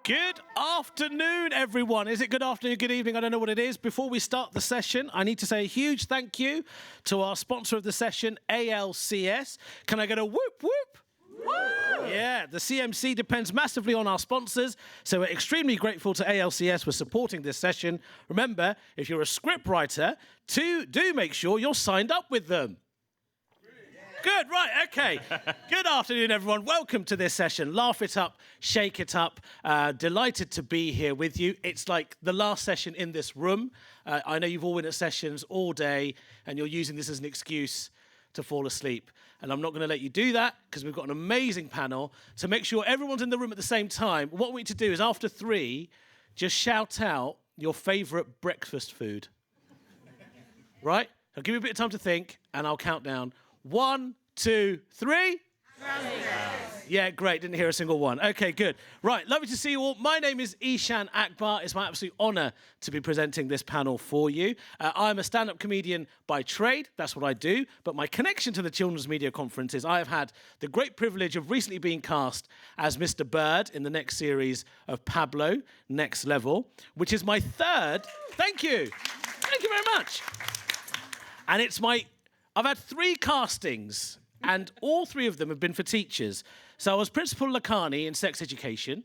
Good afternoon, everyone. Is it good afternoon, good evening? I don't know what it is. Before we start the session, I need to say a huge thank you to our sponsor of the session, ALCS. Can I get a whoop, whoop? Woo! Yeah, the CMC depends massively on our sponsors, so we're extremely grateful to ALCS for supporting this session. Remember, if you're a scriptwriter, do make sure you're signed up with them. Good, right, okay. Good afternoon, everyone. Welcome to this session. Laugh it up, shake it up. Delighted to be here with you. It's like the last session in this room. I know you've all been at sessions all day, and you're using this as an excuse to fall asleep. And I'm not going to let you do that, because we've got an amazing panel. To make sure everyone's in the room at the same time, what we need to do is, after 3, just shout out your favourite breakfast food. Right? I'll give you a bit of time to think, and I'll count down. 1, 2, 3. Yeah, great. Didn't hear a single one. Okay, good. Right, lovely to see you all. My name is Ishan Akbar. It's my absolute honour to be presenting this panel for you. I'm a stand-up comedian by trade. That's what I do. But my connection to the Children's Media Conference is I have had the great privilege of recently being cast as Mr. Bird in the next series of Pablo, Next Level, which is my 3rd. Thank you. Thank you very much. And I've had 3 castings, and all 3 of them have been for teachers. So I was Principal Lakhani in Sex Education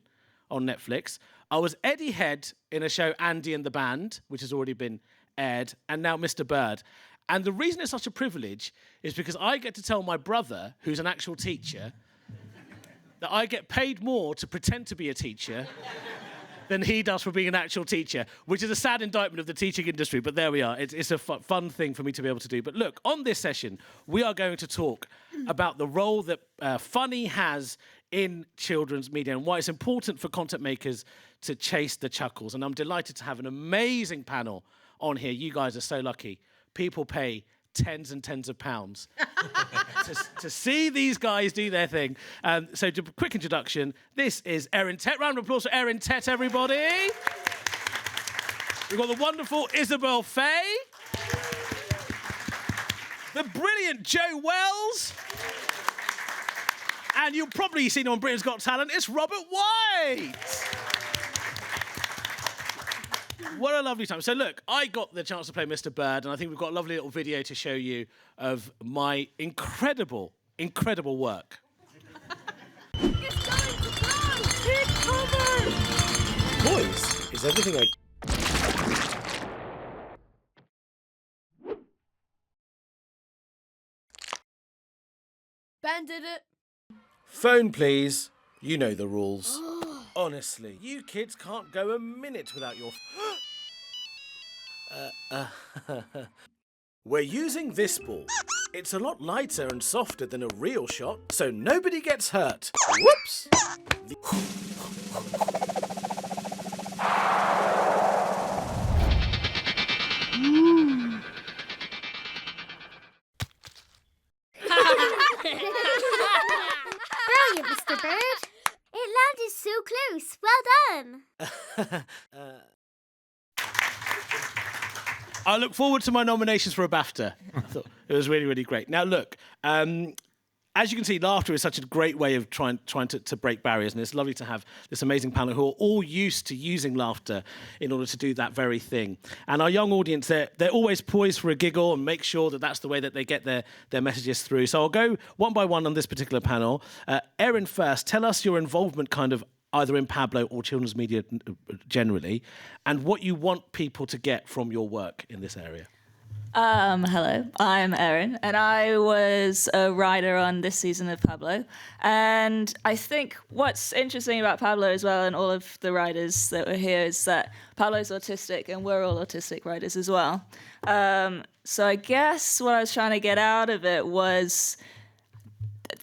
on Netflix. I was Eddie Head in a show Andy and the Band, which has already been aired, and now Mr. Bird. And the reason it's such a privilege is because I get to tell my brother, who's an actual teacher, that I get paid more to pretend to be a teacher than he does for being an actual teacher, which is a sad indictment of the teaching industry, but there we are. It's a fun thing for me to be able to do. But look, on this session, we are going to talk about the role that funny has in children's media and why it's important for content makers to chase the chuckles. And I'm delighted to have an amazing panel on here. You guys are so lucky. People pay tens and tens of pounds to see these guys do their thing. So, to quick introduction, this is Erin Tett. Round of applause for Erin Tett, everybody. We've got the wonderful Isabel Faye. The brilliant Joe Wells. And you've probably seen on Britain's Got Talent, it's Robert White. What a lovely time. So look, I got the chance to play Mr. Bird, and I think we've got a lovely little video to show you of my incredible, incredible work. It's going to blow! Take cover! Boys, is everything okay? Ben did it. Phone, please. You know the rules. Honestly, you kids can't go a minute without your... We're using this ball. It's a lot lighter and softer than a real shot, so nobody gets hurt. Whoops! Brilliant, Mr. Bird. It landed so close. Well done. I look forward to my nominations for a BAFTA. I thought it was really, really great. Now, look, as you can see, laughter is such a great way of trying to break barriers, and it's lovely to have this amazing panel who are all used to using laughter in order to do that very thing. And our young audience, they're always poised for a giggle and make sure that that's the way that they get their messages through. So I'll go one by one on this particular panel. Erin first, tell us your involvement kind of either in Pablo or children's media generally, and what you want people to get from your work in this area. Hello, I'm Erin, and I was a writer on this season of Pablo. And I think what's interesting about Pablo as well, and all of the writers that were here, is that Pablo's autistic, and we're all autistic writers as well. So I guess what I was trying to get out of it was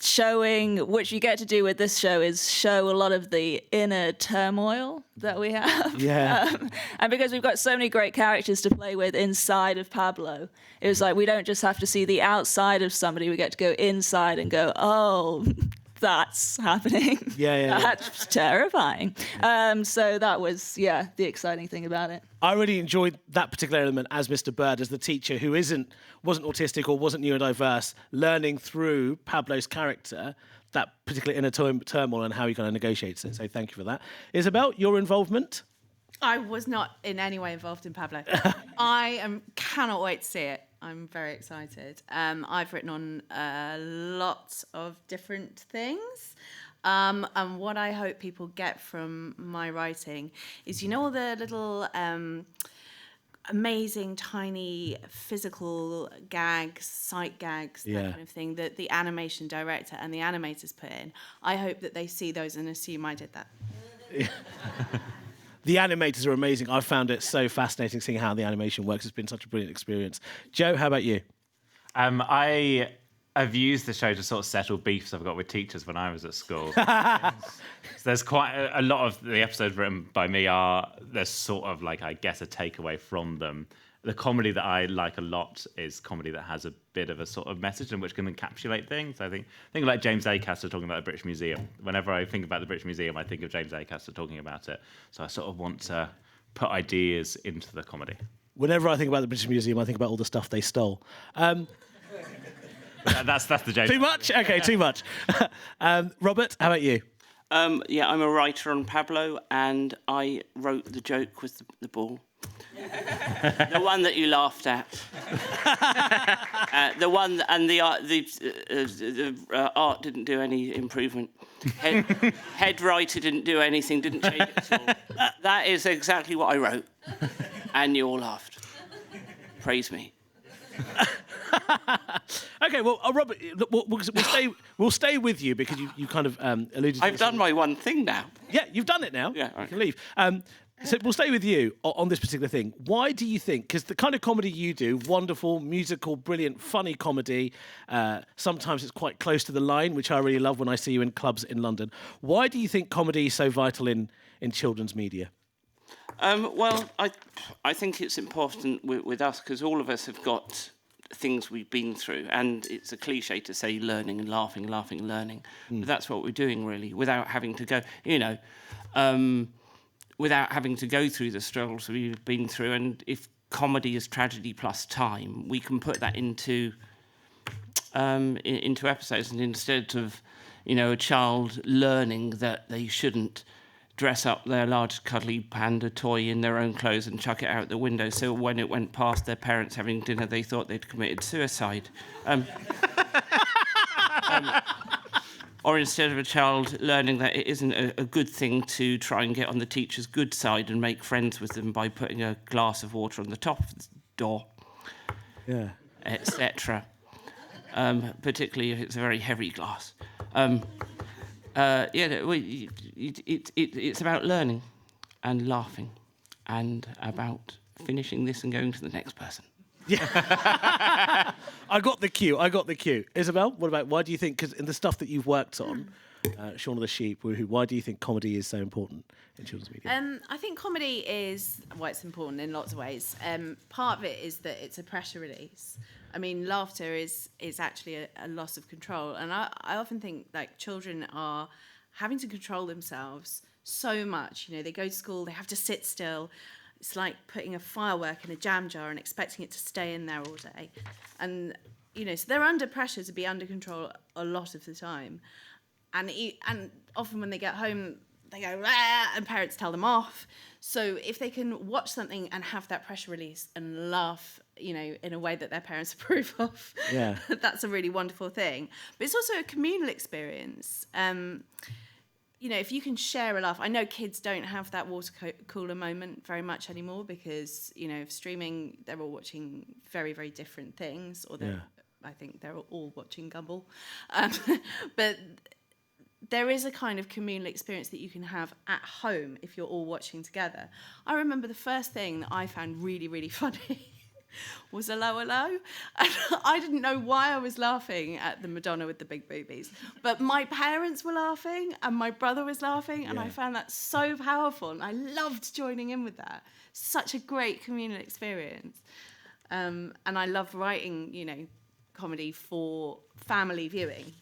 showing, which you get to do with this show, is show a lot of the inner turmoil that we have. Yeah. And because we've got so many great characters to play with inside of Pablo, it was like we don't just have to see the outside of somebody, we get to go inside and go, oh, that's happening. Yeah. That's terrifying. So that was, the exciting thing about it. I really enjoyed that particular element as Mr. Bird, as the teacher who wasn't autistic or wasn't neurodiverse, learning through Pablo's character that particular inner turmoil and how he kind of negotiates it. So thank you for that. Isabel, your involvement? I was not in any way involved in Pablo. Cannot wait to see it. I'm very excited. I've written on lots of different things. And what I hope people get from my writing is, all the little amazing, tiny physical gags, sight gags, that kind of thing, that the animation director and the animators put in. I hope that they see those and assume I did that. The animators are amazing. I've found it so fascinating seeing how the animation works. It's been such a brilliant experience. Joe, how about you? I've used the show to sort of settle beefs I've got with teachers when I was at school. So there's quite a lot of the episodes written by me there's sort of like, I guess, a takeaway from them. The comedy that I like a lot is comedy that has a bit of a sort of message and which can encapsulate things. I think like James Acaster talking about the British Museum. Whenever I think about the British Museum, I think of James Acaster talking about it. So I sort of want to put ideas into the comedy. Whenever I think about the British Museum, I think about all the stuff they stole. That's the James. Too much? Okay, too much. Robert, how about you? I'm a writer on Pablo, and I wrote the joke with the ball. The one that you laughed at. The one, and the art didn't do any improvement. Head writer didn't do anything, didn't change it at all. That is exactly what I wrote, and you all laughed. Praise me. Okay, well, Robert, we'll stay with you because you kind of alluded to I've done my one thing now. Yeah, you've done it now. Yeah, you can leave. So we'll stay with you on this particular thing. Why do you think, because the kind of comedy you do, wonderful, musical, brilliant, funny comedy, sometimes it's quite close to the line, which I really love when I see you in clubs in London. Why do you think comedy is so vital in children's media? Well, I think it's important with us because all of us have got things we've been through, and it's a cliche to say learning and laughing, laughing and learning. But that's what we're doing, really, without having to go, without having to go through the struggles we've been through. And if comedy is tragedy plus time, we can put that into episodes, and instead of, a child learning that they shouldn't dress up their large cuddly panda toy in their own clothes and chuck it out the window, so when it went past their parents having dinner, they thought they'd committed suicide. Or instead of a child learning that it isn't a good thing to try and get on the teacher's good side and make friends with them by putting a glass of water on the top of the door, etc. Particularly if it's a very heavy glass. It's about learning and laughing and about finishing this and going to the next person. Yeah. I got the cue. Isabel, what about, why do you think, because in the stuff that you've worked on, Shaun of the Sheep, why do you think comedy is so important in children's media? I think comedy is, it's important in lots of ways. Part of it is that it's a pressure release. I mean, laughter is actually a loss of control. And I often think, children are having to control themselves so much. They go to school, they have to sit still. It's like putting a firework in a jam jar and expecting it to stay in there all day. And, so they're under pressure to be under control a lot of the time. And often when they get home, they go, "Rah," and parents tell them off. So if they can watch something and have that pressure release and laugh, in a way that their parents approve of, that's a really wonderful thing. But it's also a communal experience. If you can share a laugh, I know kids don't have that water cooler moment very much anymore because, of streaming, they're all watching very, very different things, or I think they're all watching Gumball. But there is a kind of communal experience that you can have at home if you're all watching together. I remember the first thing that I found really, really funny was a low. And I didn't know why I was laughing at the Madonna with the big boobies, but my parents were laughing and my brother was laughing, and I found that so powerful, and I loved joining in with that. Such a great communal experience. And I love writing, comedy for family viewing.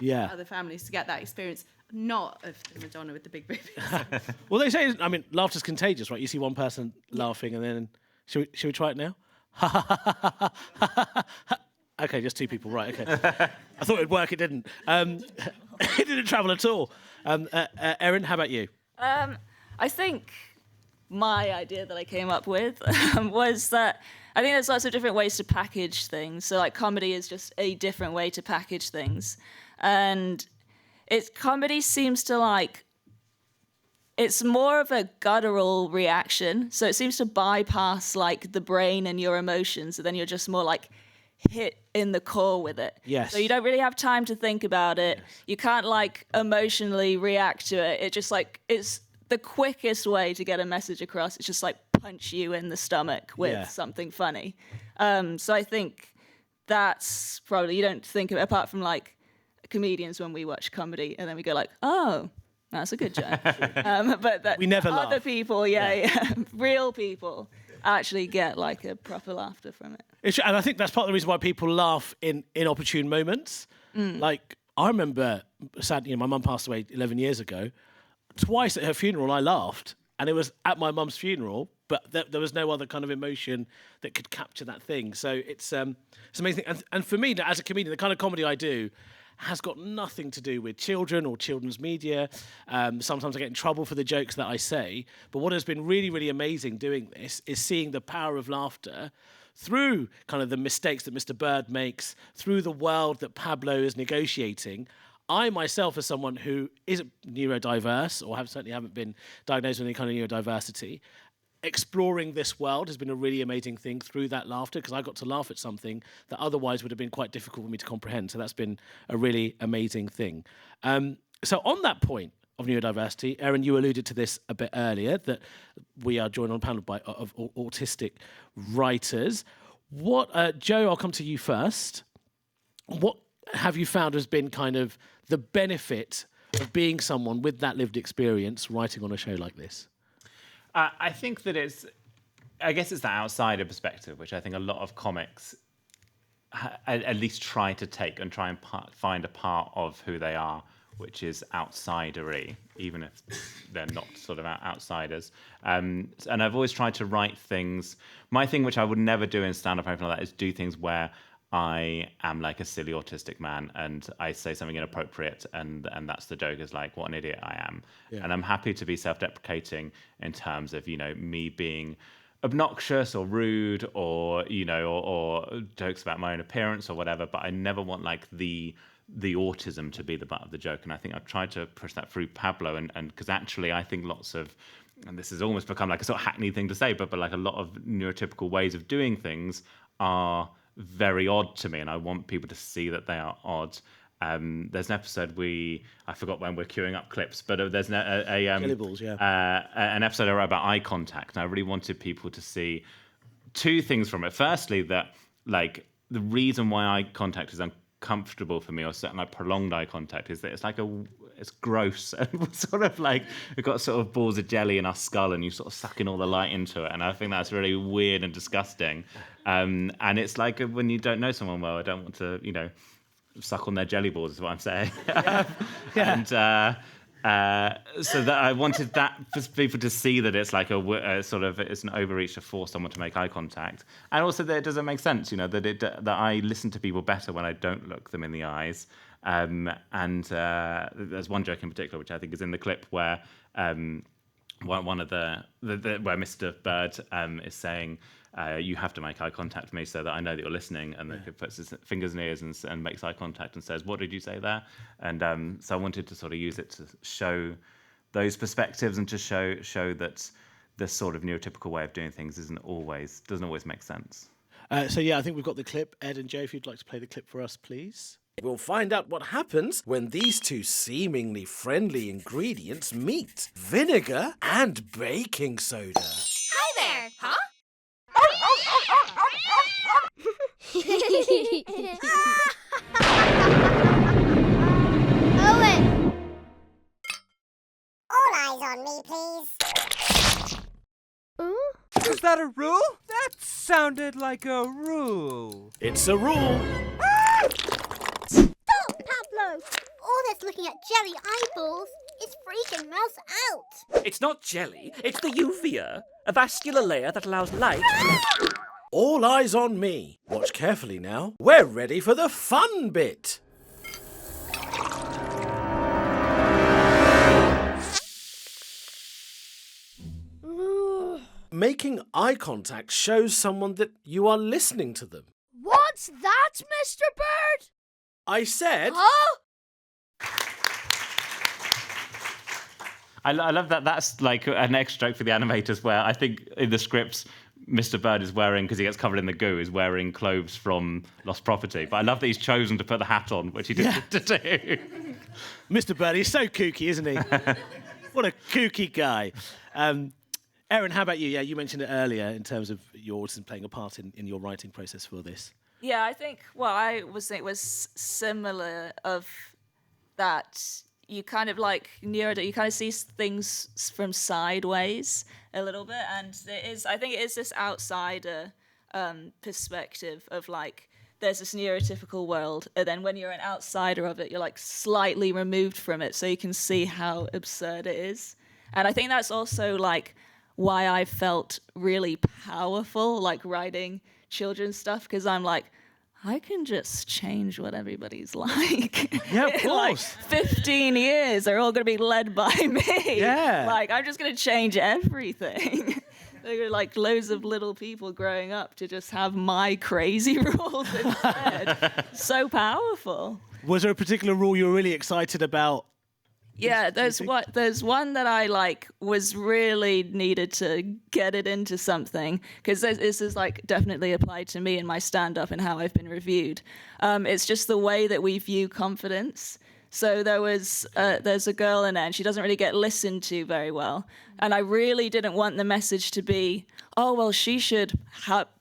Yeah. Other families to get that experience, not of the Madonna with the big boobies. Well, they say, laughter's contagious, right? You see one person laughing and then, should we try it now? Okay, just two people, right, okay. I thought it'd work, it didn't. It didn't travel at all. Erin, how about you? I think my idea that I came up with was that I think there's lots of different ways to package things. So like comedy is just a different way to package things. And comedy seems to like, it's more of a guttural reaction. So it seems to bypass like the brain and your emotions. And then you're just more like hit in the core with it. Yes. So you don't really have time to think about it. Yes. You can't like emotionally react to it. It just like, it's the quickest way to get a message across. It's just like punch you in the stomach with something funny. So I think that's probably, you don't think of it apart from like comedians when we watch comedy and then we go like, oh, that's a good joke. But that we never other laugh. People, real people actually get like a proper laughter from it. And I think that's part of the reason why people laugh in inopportune moments. Like, I remember, sadly, my mum passed away 11 years ago. Twice at her funeral, I laughed. And it was at my mum's funeral, but there was no other kind of emotion that could capture that thing. So it's amazing. And for me, as a comedian, the kind of comedy I do has got nothing to do with children or children's media. Sometimes I get in trouble for the jokes that I say. But what has been really, really amazing doing this is seeing the power of laughter through kind of the mistakes that Mr. Bird makes, through the world that Pablo is negotiating. I myself, as someone who isn't neurodiverse or certainly haven't been diagnosed with any kind of neurodiversity, exploring this world has been a really amazing thing through that laughter, because I got to laugh at something that otherwise would have been quite difficult for me to comprehend. So that's been a really amazing thing. So on that point of neurodiversity, Erin, you alluded to this a bit earlier, that we are joined on a panel of autistic writers. Joe, I'll come to you first. What have you found has been kind of the benefit of being someone with that lived experience writing on a show like this? I think that I guess it's the outsider perspective, which I think a lot of comics at least try to take and try and find a part of who they are, which is outsidery, even if they're not sort of outsiders. And I've always tried to write things. My thing, which I would never do in stand-up or anything like that, is do things where I am like a silly autistic man and I say something inappropriate and that's the joke, is like, what an idiot I am. Yeah. And I'm happy to be self-deprecating in terms of, me being obnoxious or rude or, or jokes about my own appearance or whatever, but I never want like the autism to be the butt of the joke. And I think I've tried to push that through Pablo, and because actually I think lots of, and this has almost become like a sort of hackneyed thing to say, but like a lot of neurotypical ways of doing things are very odd to me, and I want people to see that they are odd. There's an episode I forgot when we're queuing up clips, but there's an episode I wrote about eye contact, and I really wanted people to see two things from it. Firstly, that like the reason why eye contact is uncomfortable for me, or certain like prolonged eye contact, is that it's gross, and we're sort of like we've got sort of balls of jelly in our skull, and you sort of sucking all the light into it, and I think that's really weird and disgusting. And it's like when you don't know someone well, I don't want to, suck on their jelly balls, is what I'm saying. And so that I wanted that for people to see that it's like a sort of, it's an overreach to force someone to make eye contact, and also that it doesn't make sense, that I listen to people better when I don't look them in the eyes. And there's one joke in particular which I think is in the clip where one of the where Mr. Bird is saying, you have to make eye contact with me so that I know that you're listening, and then he puts his fingers in his ears and makes eye contact and says, "What did you say there?" And so I wanted to sort of use it to show those perspectives and to show that this sort of neurotypical way of doing things doesn't always make sense. I think we've got the clip. Ed and Joe, if you'd like to play the clip for us, please. We'll find out what happens when these two seemingly friendly ingredients meet: vinegar and baking soda. Hi there! Huh? Owen! All eyes on me, please. Is that a rule? That sounded like a rule. It's a rule. Stop, Pablo! All that's looking at jelly eyeballs is freaking Mouse out. It's not jelly, it's the uvea, a vascular layer that allows light. All eyes on me. Watch carefully now. We're ready for the fun bit. Making eye contact shows someone that you are listening to them. What's that, Mr. Bird? I said... Huh? I love that. That's like an extract for the animators where I think in the scripts, Mr. Bird is wearing, because he gets covered in the goo, is wearing clothes from Lost Property. But I love that he's chosen to put the hat on, which he didn't to do. Mr. Bird, he's so kooky, isn't he? What a kooky guy. Erin, how about you? Yeah, you mentioned it earlier in terms of your autism playing a part in your writing process for this. Yeah, I think what I was thinking was similar of that. You kind of like neuro, you kind of see things from sideways a little bit, and I think it is this outsider perspective of like there's this neurotypical world, and then when you're an outsider of it, you're like slightly removed from it, so you can see how absurd it is. And I think that's also like why I felt really powerful, like writing children's stuff, because I'm like, I can just change what everybody's like. Yeah, of In like course. 15 years, they're all going to be led by me. Yeah. Like, I'm just going to change everything. There are like loads of little people growing up to just have my crazy rules instead. So powerful. Was there a particular rule you were really excited about? Yeah, there's one that I like was really needed to get it into something, because this is like definitely applied to me in my stand-up and how I've been reviewed. It's just the way that we view confidence. So there's a girl in there and she doesn't really get listened to very well. And I really didn't want the message to be, oh, well, she should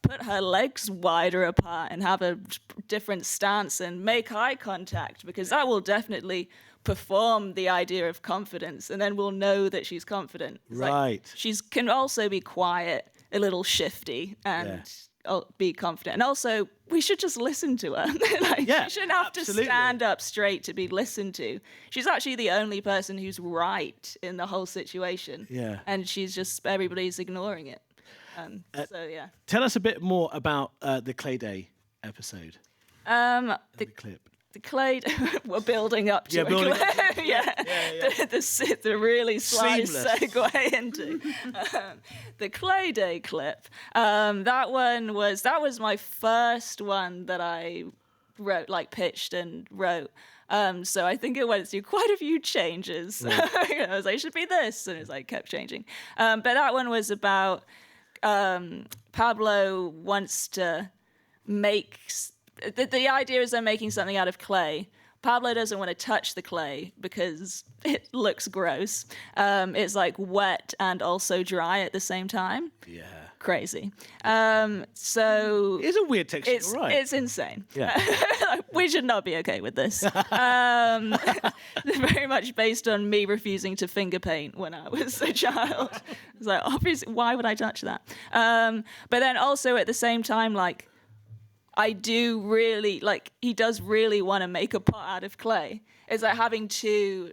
put her legs wider apart and have a different stance and make eye contact, because that will definitely perform the idea of confidence, and then we'll know that she's confident. It's Right. Like, she can also be quiet, a little shifty, and be confident. And also, we should just listen to her. Like, Yeah, she shouldn't have absolutely. to stand up straight to be listened to. She's actually the only person who's right in the whole situation. Yeah. And everybody's ignoring it. So, yeah. Tell us a bit more about the Clay Day episode. The clip. The clay, we're building up to Yeah, it. building up to it. Yeah. The really sly Seamless. segue into the Clay Day clip. That was my first one that I wrote, like pitched and wrote. So I think it went through quite a few changes. I was like, it should be this, and it was like kept changing. But that one was about Pablo wants to make. The idea is they're making something out of clay. Pablo doesn't want to touch the clay because it looks gross. It's like wet and also dry at the same time. Yeah. Crazy. So It's a weird texture, right? It's insane. Yeah. We should not be okay with this. Very much based on me refusing to finger paint when I was a child. It's like, obviously, why would I touch that? But then also at the same time, like, I do really, like, he does really want to make a pot out of clay. It's like having two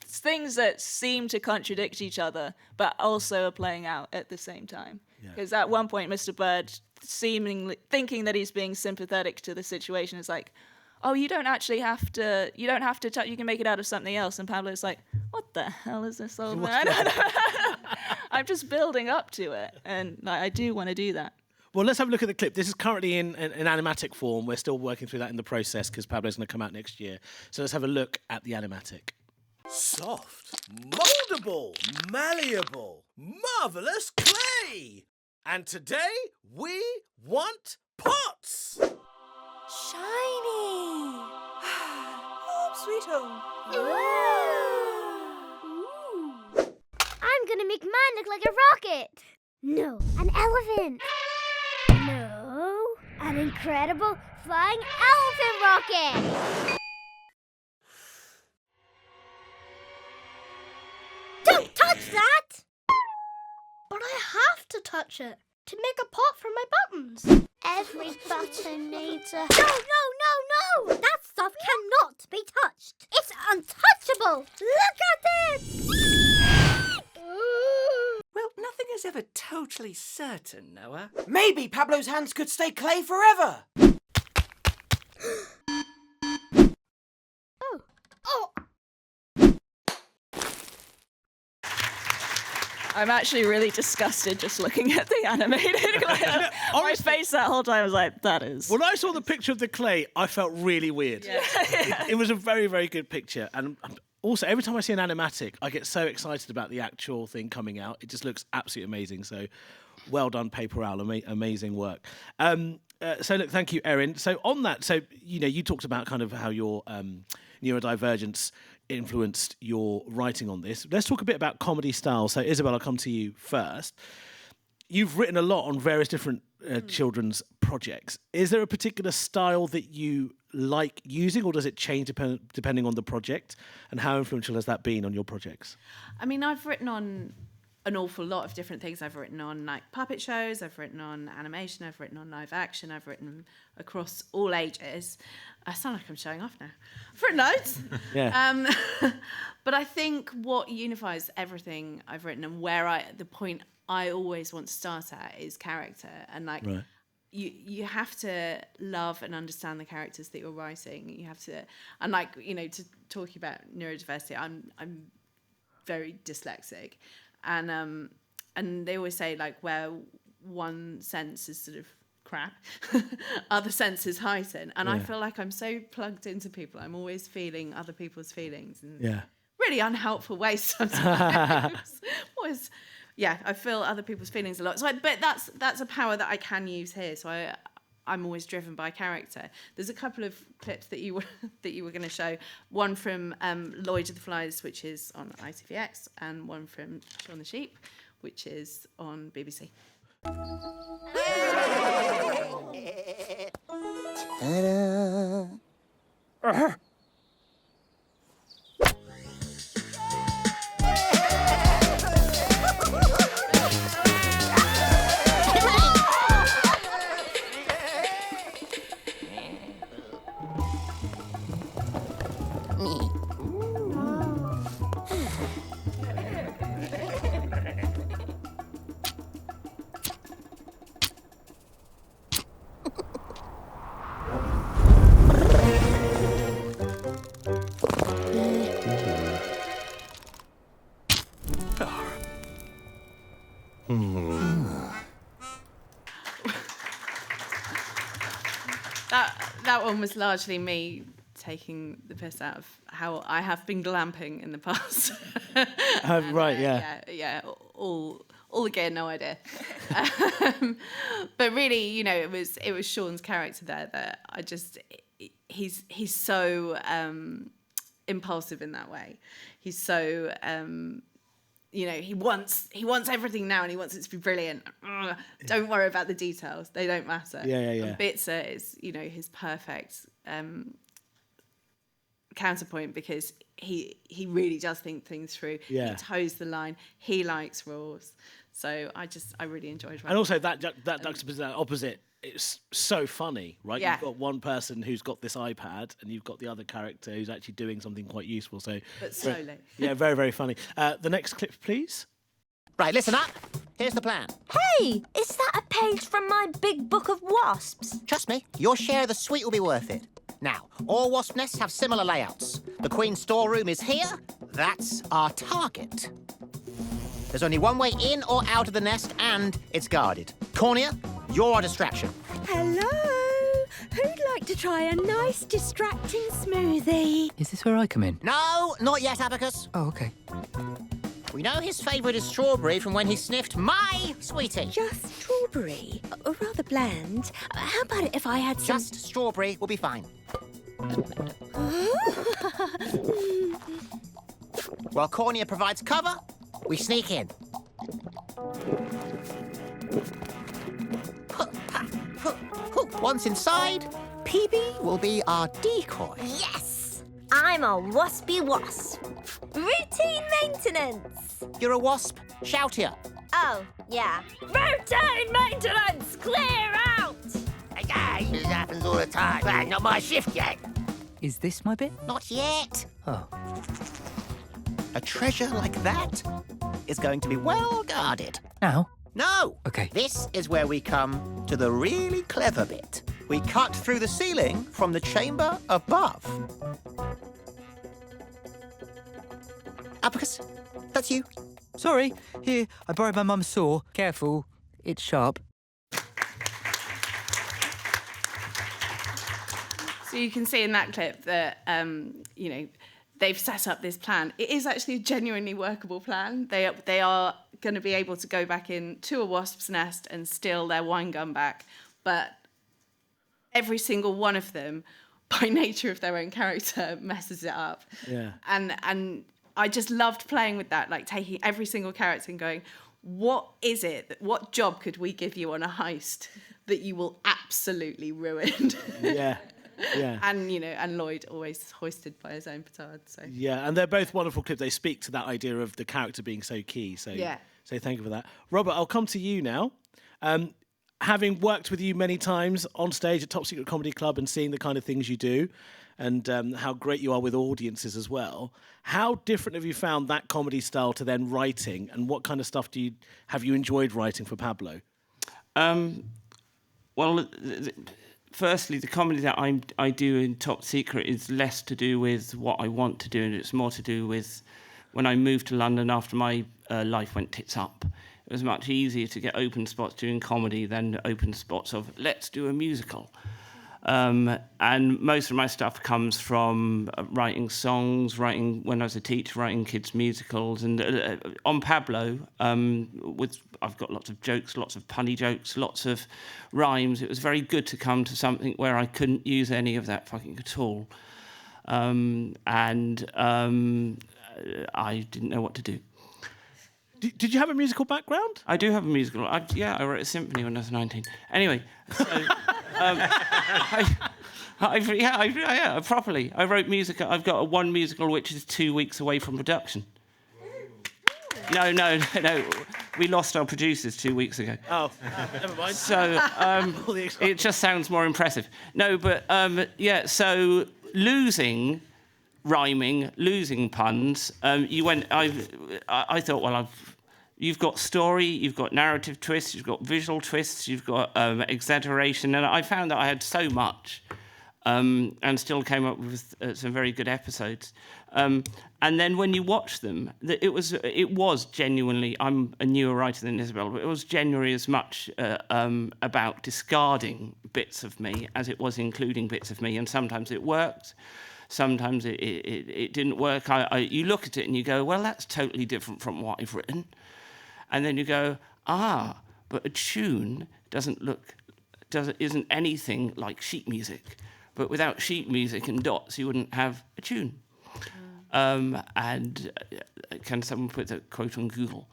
things that seem to contradict each other, but also are playing out at the same time. Because at one point, Mr. Bird, seemingly thinking that he's being sympathetic to the situation, is like, oh, you don't have to touch, you can make it out of something else. And Pablo's like, what the hell is this old man? I'm just building up to it. And like, I do want to do that. Well, let's have a look at the clip. This is currently in animatic form. We're still working through that in the process because Pablo's going to come out next year. So let's have a look at the animatic. Soft, mouldable, malleable, marvellous clay. And today we want pots. Shiny. Home sweet home. Ooh. I'm gonna make mine look like a rocket. No, an elephant. No, an incredible flying elephant rocket. Don't touch that! But I have to touch it to make a pot for my buttons. Every button needs a... No! That stuff cannot be touched. It's untouchable. Look at it! Well, nothing is ever totally certain, Noah. Maybe Pablo's hands could stay clay forever. Oh. I'm actually really disgusted just looking at the animated clay. My face that whole time was like, that is. When I saw the picture of the clay, I felt really weird. Yeah. It was a very, very good picture. And also, every time I see an animatic, I get so excited about the actual thing coming out. It just looks absolutely amazing. So well done, Paper Owl. Amazing work. So look, thank you, Erin. So on that, so, you talked about kind of how your neurodivergence influenced your writing on this. Let's talk a bit about comedy style. So Isabel, I'll come to you first. You've written a lot on various different children's projects. Is there a particular style that you like using, or does it change depending on the project? And how influential has that been on your projects? I mean, I've written on an awful lot of different things. I've written on like puppet shows, I've written on animation, I've written on live action, I've written across all ages. I sound like I'm showing off now. I've written loads. Yeah. But I think what unifies everything I've written, and the point I always want to start at, is character. And like, Right. you have to love and understand the characters that you're writing. You have to, and like, to talk about neurodiversity, I'm very dyslexic. And they always say, like, where one sense is sort of crap, other senses heighten. And I feel like I'm so plugged into people. I'm always feeling other people's feelings in really unhelpful ways sometimes. I feel other people's feelings a lot. So, but that's a power that I can use here. So I'm always driven by character. There's a couple of clips that you were going to show. One from Lloyd of the Flies, which is on ITVX, and one from Shaun the Sheep, which is on BBC. Ta-da! That one was largely me taking the piss out of how I have been glamping in the past. Right, yeah. Yeah, all again, no idea. But really, it was Sean's character there that I just, he's so impulsive in that way. He's so he wants everything now, and he wants it to be brilliant. Don't worry about the details; they don't matter. Yeah. And Bitzer is, his perfect counterpoint, because he really does think things through. Yeah. He toes the line. He likes rules. So I really enjoyed writing. And also that opposite, it's so funny, right? Yeah. You've got one person who's got this iPad, and you've got the other character who's actually doing something quite useful. So, But slowly. Yeah, very, very funny. The next clip, please. Right, listen up. Here's the plan. Hey, is that a page from my big book of wasps? Trust me, your share of the sweet will be worth it. Now, all wasp nests have similar layouts. The queen's storeroom is here. That's our target. There's only one way in or out of the nest, and it's guarded. Cornea, you're our distraction. Hello? Who'd like to try a nice distracting smoothie? Is this where I come in? No, not yet, Abacus. Oh, okay. We know his favourite is strawberry from when he sniffed my sweetie. Just strawberry? Rather bland. How about it if I had some... Just strawberry will be fine. While Cornea provides cover, we sneak in. Once inside, PB will be our decoy. Yes! I'm a waspy wasp. Routine maintenance. You're a wasp. Shout here. Oh, yeah. Routine maintenance! Clear out! Hey, this happens all the time. But not my shift yet. Is this my bit? Not yet. Oh. A treasure like that is going to be well guarded. Now? No. Okay. This is where we come to the really clever bit. We cut through the ceiling from the chamber above. Abacus, that's you. Sorry. Here, I borrowed my mum's saw. Careful, it's sharp. So you can see in that clip that, they've set up this plan. It is actually a genuinely workable plan. They are going to be able to go back into a wasp's nest and steal their wine gun back. But every single one of them, by nature of their own character, messes it up. Yeah. And I just loved playing with that, like taking every single character and going, what is it? What job could we give you on a heist that you will absolutely ruin? Yeah. Yeah. And Lloyd always hoisted by his own petard. So Yeah, and they're both wonderful clips. They speak to that idea of the character being so key. So So thank you for that. Robert, I'll come to you now. Having worked with you many times on stage at Top Secret Comedy Club and seeing the kind of things you do and how great you are with audiences as well, how different have you found that comedy style to then writing, and what kind of stuff have you enjoyed writing for Pablo? Firstly, the comedy that I do in Top Secret is less to do with what I want to do, and it's more to do with when I moved to London after my life went tits up. It was much easier to get open spots doing comedy than open spots of, let's do a musical. And most of my stuff comes from writing songs, when I was a teacher, writing kids' musicals. And on Pablo, I've got lots of jokes, lots of punny jokes, lots of rhymes. It was very good to come to something where I couldn't use any of that fucking at all. I didn't know what to do. Did you have a musical background? I do have a musical. I wrote a symphony when I was 19. Anyway, so properly. I wrote music. I've got one musical which is 2 weeks away from production. No. We lost our producers 2 weeks ago. Oh, never mind. So it just sounds more impressive. No, but so losing rhyming, losing puns. I thought, you've got story, you've got narrative twists, you've got visual twists, you've got exaggeration, and I found that I had so much, and still came up with some very good episodes. And then when you watch them, it was genuinely. I'm a newer writer than Isabel, but it was genuinely as much about discarding bits of me as it was including bits of me, and sometimes it worked. Sometimes it didn't work. You look at it and you go, well, that's totally different from what I've written. And then you go, but a tune isn't anything like sheet music. But without sheet music and dots, you wouldn't have a tune. And can someone put that quote on Google?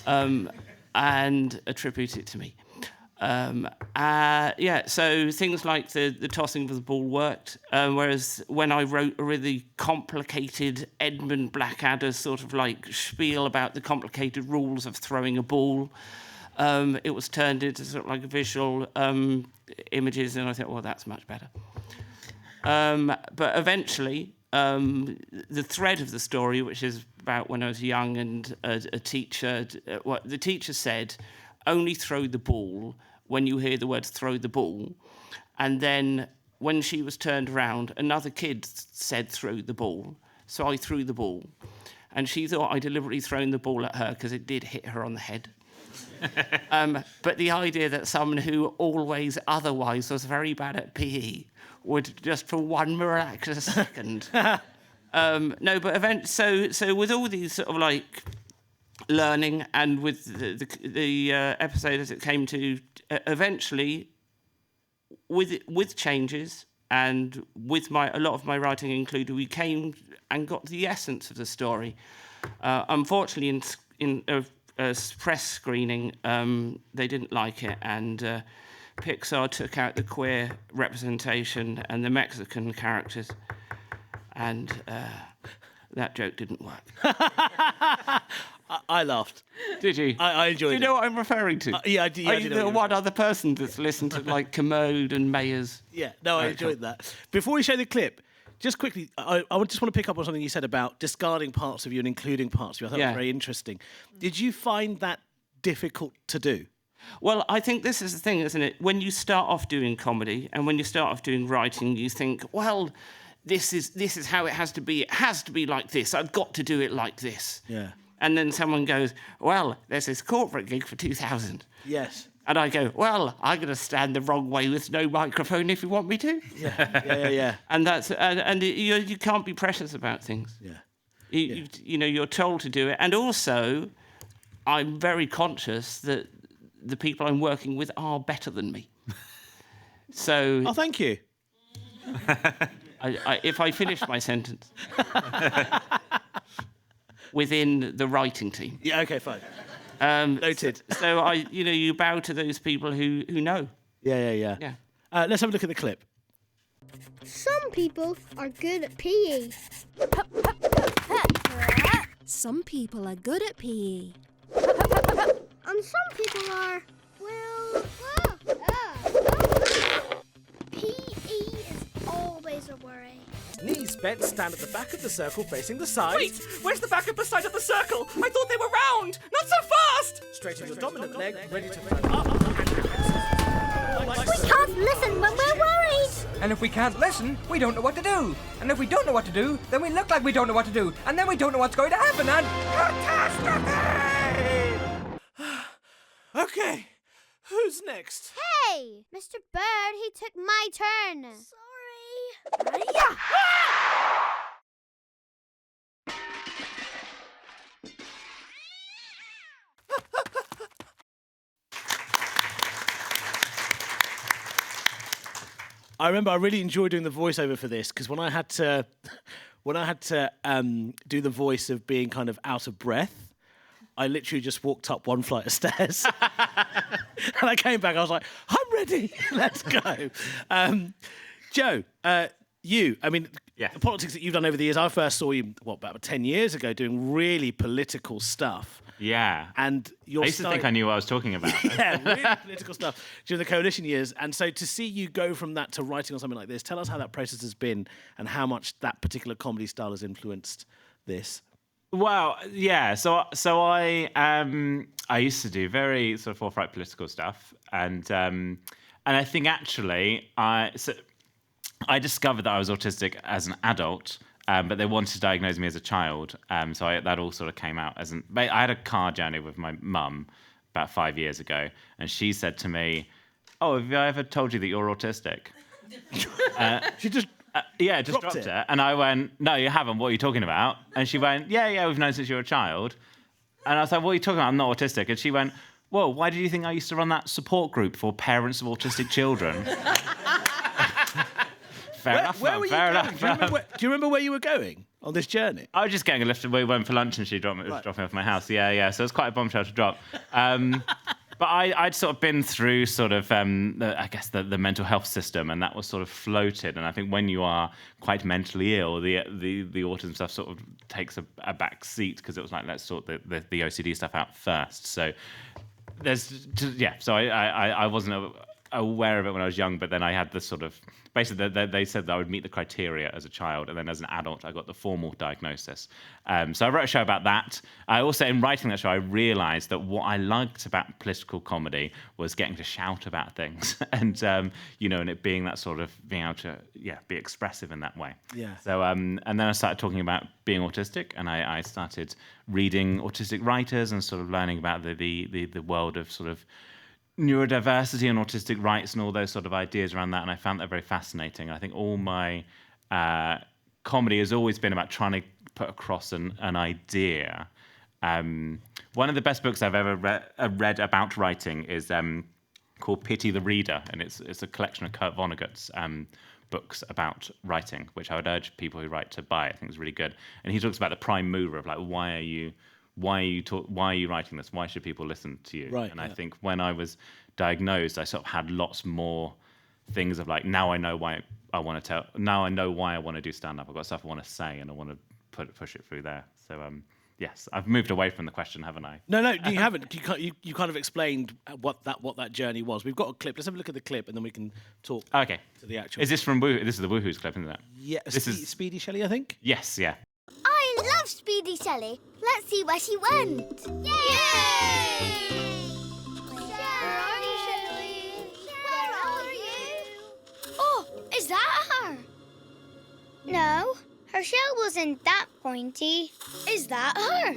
And attribute it to me. So things like the tossing of the ball worked, whereas when I wrote a really complicated Edmund Blackadder sort of like spiel about the complicated rules of throwing a ball, it was turned into sort of like visual images, and I thought, well, that's much better. But eventually, the thread of the story, which is about when I was young and a teacher, what the teacher said, only throw the ball when you hear the words throw the ball. And then when she was turned around, another kid said throw the ball. So I threw the ball. And she thought I deliberately thrown the ball at her because it did hit her on the head. But the idea that someone who always otherwise was very bad at PE would just for one miraculous second. So with all these sort of like learning and with the episode as it came to eventually with changes and with a lot of my writing included, we came and got the essence of the story. Unfortunately, in a press screening, they didn't like it, and Pixar took out the queer representation and the Mexican characters, and that joke didn't work. I laughed. Did you? I enjoyed it. Do you know what I'm referring to? Yeah, I do. Are you the one other person that's listened to like Commode and Mayers? Yeah, no, I enjoyed that. Before we show the clip, just quickly, I just want to pick up on something you said about discarding parts of you and including parts of you. I thought that was very interesting. Did you find that difficult to do? Well, I think this is the thing, isn't it? When you start off doing comedy and when you start off doing writing, you think, well, this is how it has to be. It has to be like this. I've got to do it like this. Yeah. And then someone goes, well, there's this corporate gig for 2,000. Yes. And I go, well, I'm going to stand the wrong way with no microphone if you want me to. Yeah. And that's you can't be precious about things. Yeah. You know, you're told to do it. And also, I'm very conscious that the people I'm working with are better than me. So... Oh, thank you. If I finish my sentence... within the writing team. Yeah, okay, fine. Noted. So, you bow to those people who know. Yeah. Let's have a look at the clip. Some people are good at PE. Some people are good at PE. And some people are, PE is always a worry. Knees bent, stand at the back of the circle facing the side. Wait, where's the back of the side of the circle? I thought they were round. Not so fast. Straighten your dominant leg, ready to throw up. We can't listen when we're worried. And if we can't listen, we don't know what to do. And if we don't know what to do, then we look like we don't know what to do. And then we don't know what's going to happen, and... catastrophe! Okay, who's next? Hey, Mr. Bird, he took my turn. Sorry. I remember I really enjoyed doing the voiceover for this because when I had to do the voice of being kind of out of breath, I literally just walked up one flight of stairs. And I came back, I was like, I'm ready, let's go. Joe, the politics that you've done over the years, I first saw you, about 10 years ago, doing really political stuff. Yeah. And I used to think I knew what I was talking about. Yeah, really political stuff during the coalition years. And so to see you go from that to writing on something like this, tell us how that process has been and how much that particular comedy style has influenced this. Well, yeah. So I used to do very sort of forthright political stuff, and I think actually I discovered that I was autistic as an adult, but they wanted to diagnose me as a child. So that all sort of came out as I had a car journey with my mum about 5 years ago, and she said to me, "Oh, have I ever told you that you're autistic?" She just. Just dropped it. And I went, "No, you haven't. What are you talking about?" And she went, Yeah, we've known since you were a child. And I was like, "What are you talking about? I'm not autistic." And she went, "Well, why did you think I used to run that support group for parents of autistic children?" Fair enough. Where were you going? Do you remember where you were going on this journey? I was just getting a lift. We went for lunch and she dropped me off at my house. Yeah. So it was quite a bombshell to drop. But I'd sort of been through sort of, the mental health system, and that was sort of floated. And I think when you are quite mentally ill, the autism stuff sort of takes a back seat because it was like, let's sort the OCD stuff out first. So So I wasn't aware of it when I was young, but then I had this sort of, basically they said that I would meet the criteria as a child, and then as an adult I got the formal diagnosis. So I wrote a show about that. I also, in writing that show, I realised that what I liked about political comedy was getting to shout about things, and and it being that sort of being able to be expressive in that way. Yeah. So and then I started talking about being autistic, and I started reading autistic writers and sort of learning about the world of sort of neurodiversity and autistic rights and all those sort of ideas around that, and I found that very fascinating. I think all my comedy has always been about trying to put across an idea. One of the best books I've ever read about writing is called Pity the Reader, and it's a collection of Kurt Vonnegut's books about writing, which I would urge people who write to buy. I think it's really good. And he talks about the prime mover of like, why are you writing this? Why should people listen to you? Right. And I think when I was diagnosed, I sort of had lots more things of like, now I know why I want to tell. Now I know why I want to do stand up. I've got stuff I want to say, and I want to push it through there. So yes, I've moved away from the question, haven't I? No, you haven't. You kind of explained what that journey was. We've got a clip. Let's have a look at the clip, and then we can talk. Okay. To the actual. Is this from Woohoo? This is the Woohoo's clip, isn't it? Yeah. This is Speedy Shelley, I think. Yes. Yeah. I love Speedy Shelley. Let's see where she went. Yay! Where are you, Shelley? Where are you? Oh, is that her? No, her shell wasn't that pointy. Is that her?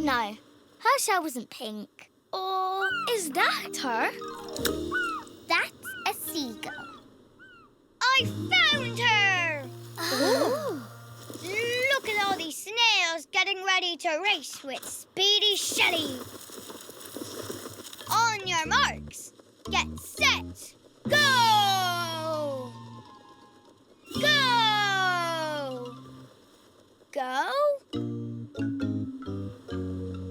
No, her shell wasn't pink. Or is that her? That's a seagull. I found her! Ooh. Look at all these snails getting ready to race with Speedy Shelley. On your marks, get set, go! Go! Go?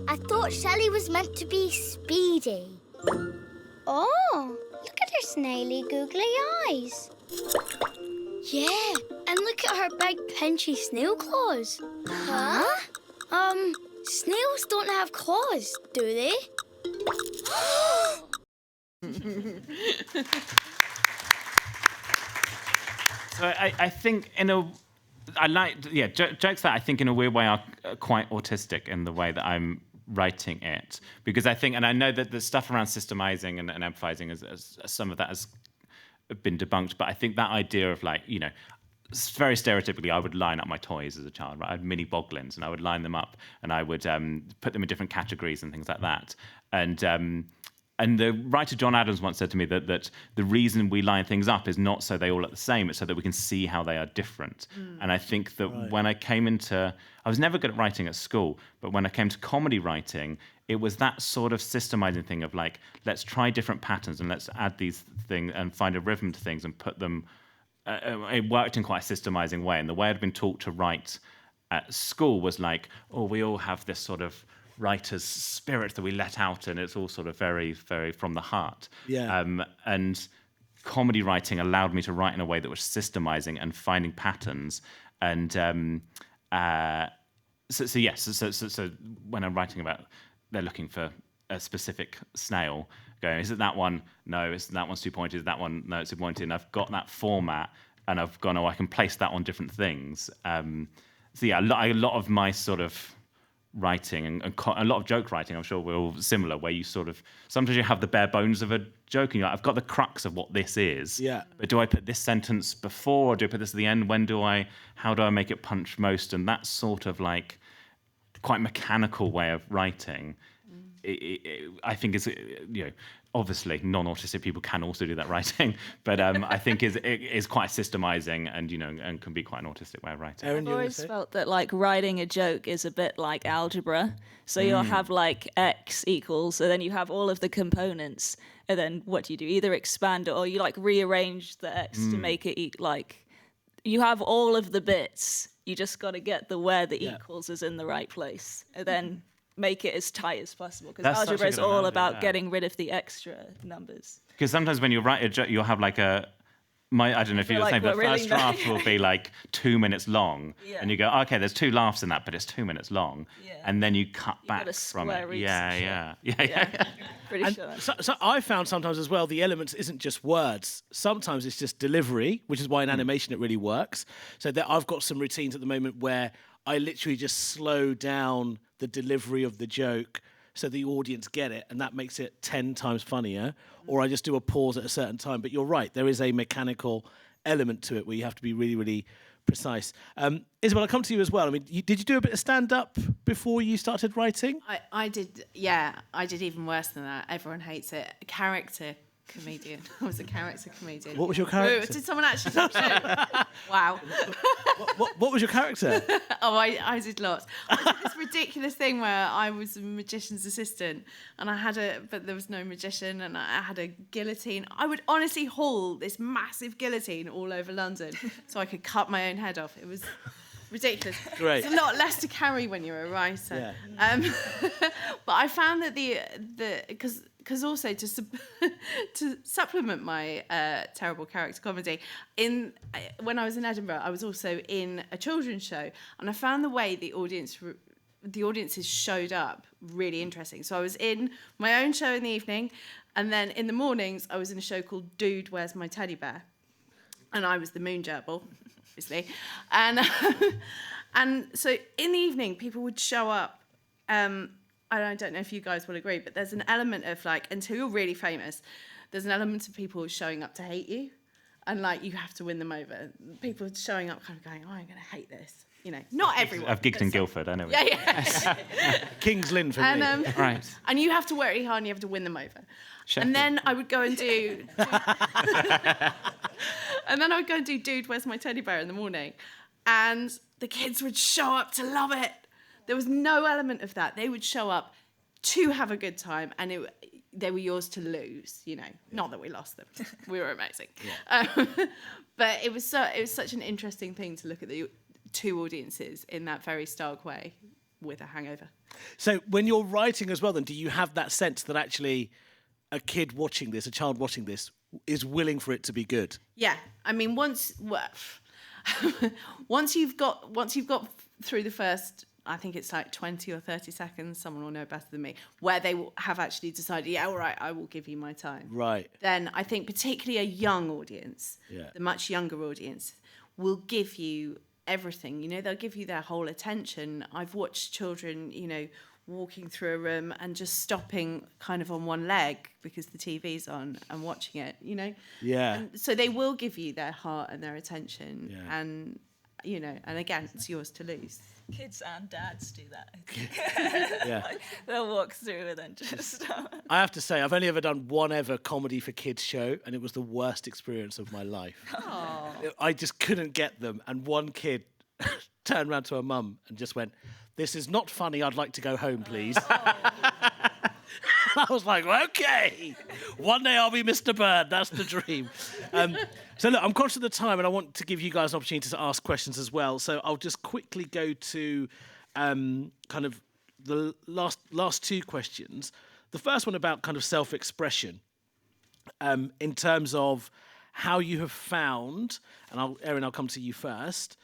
I thought Shelley was meant to be speedy. Oh, look at her snaily googly eyes. Yeah, and look at her big pinchy snail claws. Huh? Snails don't have claws, do they? So I think jokes that I think in a weird way are quite autistic in the way that I'm writing it, because I think, and I know that the stuff around systemizing and emphasizing is some of that has been debunked, but I think that idea of like, you know, very stereotypically, I would line up my toys as a child, right? I had mini boglins, and I would line them up, and I would put them in different categories and things like that. And the writer John Adams once said to me that the reason we line things up is not so they all look the same, it's so that we can see how they are different. And I think that when I came into, I was never good at writing at school, but when I came to comedy writing, it was that sort of systemizing thing of like, let's try different patterns and let's add these things and find a rhythm to things and put them. It worked in quite a systemizing way. And the way I'd been taught to write at school was like, oh, we all have this sort of writer's spirit that we let out, and it's all sort of very, very from the heart. And comedy writing allowed me to write in a way that was systemizing and finding patterns. And so when I'm writing about, they're looking for a specific snail, going, is it that one? No, that one's too pointed. Is that one? No, it's too pointed. And I've got that format, and I've gone, I can place that on different things. A lot of my sort of writing and a lot of joke writing, I'm sure we're all similar, where you sort of, sometimes you have the bare bones of a joke, and you're like, I've got the crux of what this is. Yeah. But do I put this sentence before, or do I put this at the end? How do I make it punch most? And that sort of like quite mechanical way of writing, I think is, you know, obviously non-autistic people can also do that writing, but I think is quite systemizing and, you know, and can be quite an autistic way of writing. I've always felt that like writing a joke is a bit like algebra. So you'll have like X equals, and then you have all of the components, and then what do? Either expand it or you like rearrange the X to make it like, you have all of the bits. You just got to get where the equals is in the right place, and then make it as tight as possible, because algebra is all about getting rid of the extra numbers. Because sometimes when you write a joke, you'll have like I don't know if you're saying, but the first draft will be like 2 minutes long, and you go, okay, there's 2 laughs in that, but it's 2 minutes long, and then you cut back from it. Yeah. Pretty sure. So I found sometimes as well, the elements isn't just words. Sometimes it's just delivery, which is why in animation it really works. So I've got some routines at the moment where I literally just slow down the delivery of the joke so the audience get it, and that makes it 10 times funnier. Or I just do a pause at a certain time. But you're right, there is a mechanical element to it where you have to be really, really precise. Isabel, I'll come to you as well. I mean, did you do a bit of stand-up before you started writing? I did, yeah. I did even worse than that. Everyone hates it. A character comedian. I was a character comedian. What was your character? Did someone actually talk shit? Wow. What was your character? I did lots. I did this ridiculous thing where I was a magician's assistant, and but there was no magician, and I had a guillotine. I would honestly haul this massive guillotine all over London so I could cut my own head off. It was ridiculous. Great. It's a lot less to carry when you're a writer. Yeah. But I found that because also to supplement my terrible character comedy, when I was in Edinburgh, I was also in a children's show, and I found the way the audiences showed up really interesting. So I was in my own show in the evening, and then in the mornings I was in a show called Dude, Where's My Teddy Bear? And I was the moon gerbil, obviously. And so in the evening people would show up. I don't know if you guys will agree, but there's an element of like, until you're really famous, there's an element of people showing up to hate you, and like you have to win them over. People showing up kind of going, oh, I'm going to hate this. not everyone. I've gigged in Guildford, I know. Yeah. King's Lynn for me. Right. And you have to work really hard and you have to win them over. Sheffield. And then I would go and do... Dude, Where's My Teddy Bear in the morning. And the kids would show up to love it. There was no element of that. They would show up to have a good time, and they were yours to lose. Not that we lost them. We were amazing. But it was such an interesting thing to look at the two audiences in that very stark way with a hangover. So when you're writing as well, then, do you have that sense that actually a child watching this, is willing for it to be good? Yeah, I mean, once you've got through the first, I think it's like 20 or 30 seconds, someone will know better than me, where they will have actually decided, yeah, all right, I will give you my time. Right. Then I think particularly a young audience, the much younger audience, will give you everything. They'll give you their whole attention. I've watched children, walking through a room and just stopping kind of on one leg because the TV's on and watching it, Yeah. And so they will give you their heart and their attention. And, and again, it's yours to lose. Kids and dads do that. Yeah. They'll walk through and then just... I have to say, I've only ever done one ever comedy for kids show, and it was the worst experience of my life. I just couldn't get them, and one kid turned around to her mum and just went, "This is not funny, I'd like to go home, please." I was like, okay, one day I'll be Mr. Bird, that's the dream. So look, I'm conscious of the time, and I want to give you guys an opportunity to ask questions as well. So I'll just quickly go to kind of the last two questions. The first one about kind of self-expression, in terms of how you have found, and Erin, I'll come to you first,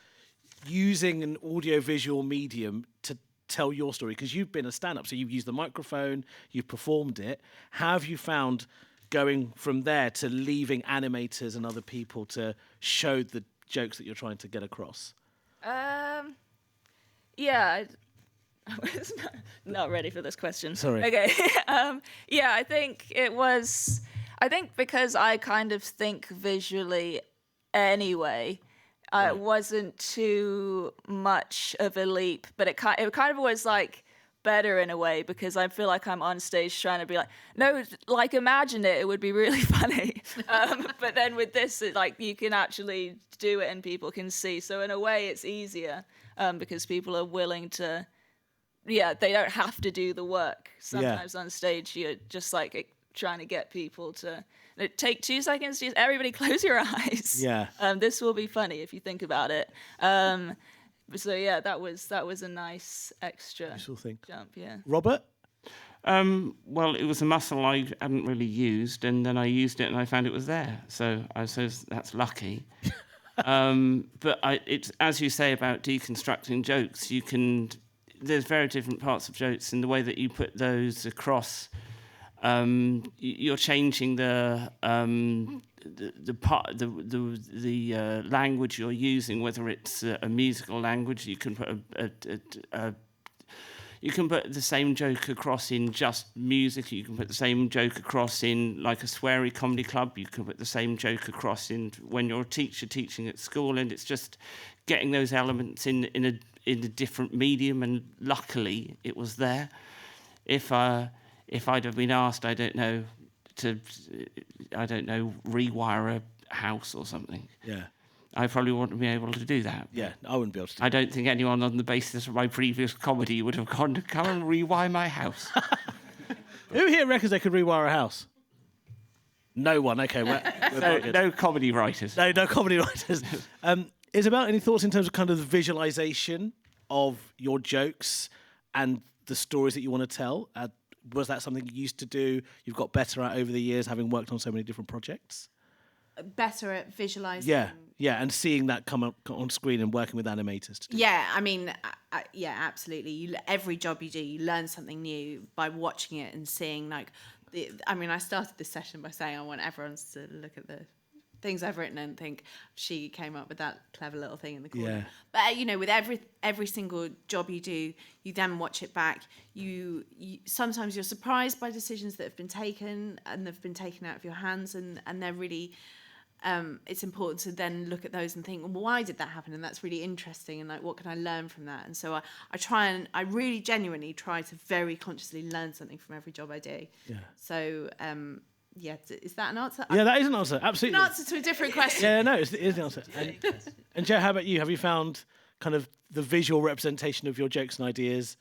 using an audio-visual medium to tell your story, because you've been a stand-up, so you've used the microphone, you've performed it. How have you found going from there to leaving animators and other people to show the jokes that you're trying to get across? Yeah, I was not ready for this question. Sorry. Okay. Yeah, I think because I kind of think visually anyway, it wasn't too much of a leap, but it kind of was like better in a way, because I feel like I'm on stage trying to be like, no, like imagine it would be really funny. But then with this, you can actually do it and people can see. So in a way, it's easier because people are willing to, they don't have to do the work. Sometimes on stage, you're just like trying to get people to take 2 seconds. Just everybody close your eyes. Yeah. This will be funny if you think about it. So yeah, that was a nice extra jump. Yeah. Robert? Well, it was a muscle I hadn't really used, and then I used it and I found it was there. So I suppose that's lucky. But it's as you say about deconstructing jokes. There's very different parts of jokes in the way that you put those across. You're changing the language you're using, whether it's a musical language. You can put you can put the same joke across in just music. You can put the same joke across in like a sweary comedy club. You can put the same joke across in when you're a teacher teaching at school, and it's just getting those elements in a different medium. And luckily, it was there. If I'd have been asked, I don't know, rewire a house or something. Yeah. I probably wouldn't be able to do that. Yeah, I wouldn't be able to do I don't think anyone on the basis of my previous comedy would have gone to come and rewire my house. Who here reckons they could rewire a house? No one. Okay, we're no comedy writers. No comedy writers. Isabel, any thoughts in terms of kind of the visualization of your jokes and the stories that you want to tell? Was that something you used to do? You've got better at over the years, having worked on so many different projects? Better at visualizing. Yeah, and seeing that come up on screen and working with animators to do. Yeah, I mean, yeah, absolutely. Every job you do, you learn something new by watching it and seeing, I started this session by saying I want everyone to look at the things I've written and think she came up with that clever little thing in the corner. Yeah. But with every single job you do, you then watch it back. You sometimes you're surprised by decisions that have been taken and they've been taken out of your hands, and they're really it's important to then look at those and think, well, why did that happen? And that's really interesting. And like, what can I learn from that? And so I really genuinely try to very consciously learn something from every job I do. Yeah. So, is that an answer? Yeah, that is an answer. Absolutely. An answer to a different question. Yeah, no, it is an answer. And Joe, how about you? Have you found kind of the visual representation of your jokes and ideas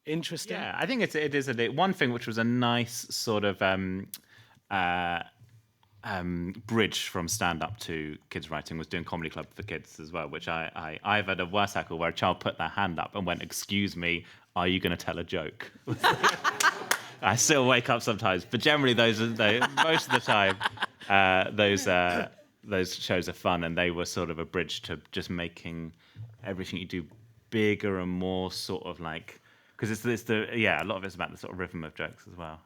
interesting? Yeah, I think it is one thing which was a nice sort of bridge from stand-up to kids writing was doing comedy club for kids as well, which I've had a worse tackle where a child put their hand up and went, "Excuse me, are you going to tell a joke?" I still wake up sometimes, but generally most of the time those shows are fun, and they were sort of a bridge to just making everything you do bigger and more sort of like, because a lot of it's about the sort of rhythm of jokes as well.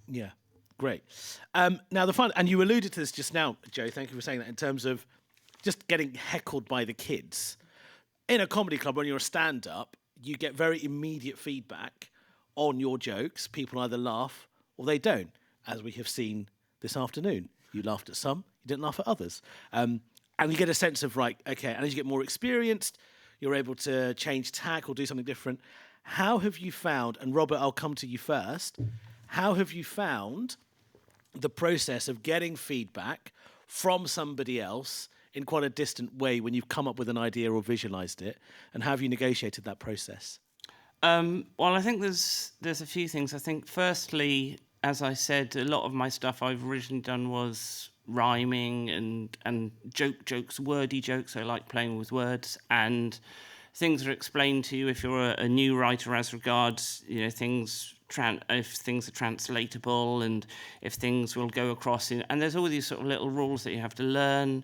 Yeah, great. Now the fun, and you alluded to this just now, Joe. Thank you for saying that. In terms of just getting heckled by the kids in a comedy club, when you're a stand-up, you get very immediate feedback on your jokes. People either laugh or they don't, as we have seen this afternoon. You laughed at some, you didn't laugh at others. And you get a sense of, right, okay, and as you get more experienced, you're able to change tack or do something different. How have you found, and Robert, I'll come to you first, how have you found the process of getting feedback from somebody else in quite a distant way when you've come up with an idea or visualised it, and how have you negotiated that process? Well, I think there's a few things. I think, firstly, as I said, a lot of my stuff I've originally done was rhyming and jokes, wordy jokes. I like playing with words, and things are explained to you if you're a new writer as regards, if things are translatable and if things will go across. And there's all these sort of little rules that you have to learn.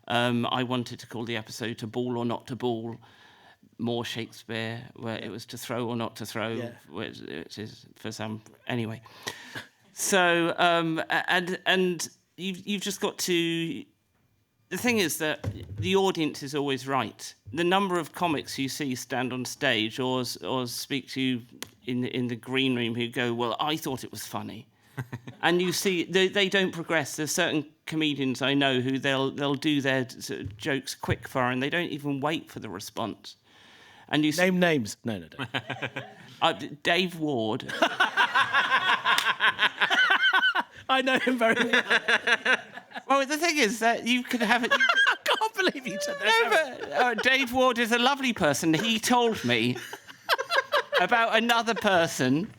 I wanted to call the episode "To Ball or Not to Ball," more Shakespeare, where it was to throw or not to throw, which is for some anyway. So and you've just got to. The thing is that the audience is always right. The number of comics you see stand on stage or speak to you in the green room who go, "Well, I thought it was funny," and you see they don't progress. There's certain comedians I know who they'll do their sort of jokes quick fire and they don't even wait for the response. And you name names. No, don't. Dave Ward. I know him very well. Well, the thing is that you could have it. I can't believe you said that. No, but Dave Ward is a lovely person. He told me about another person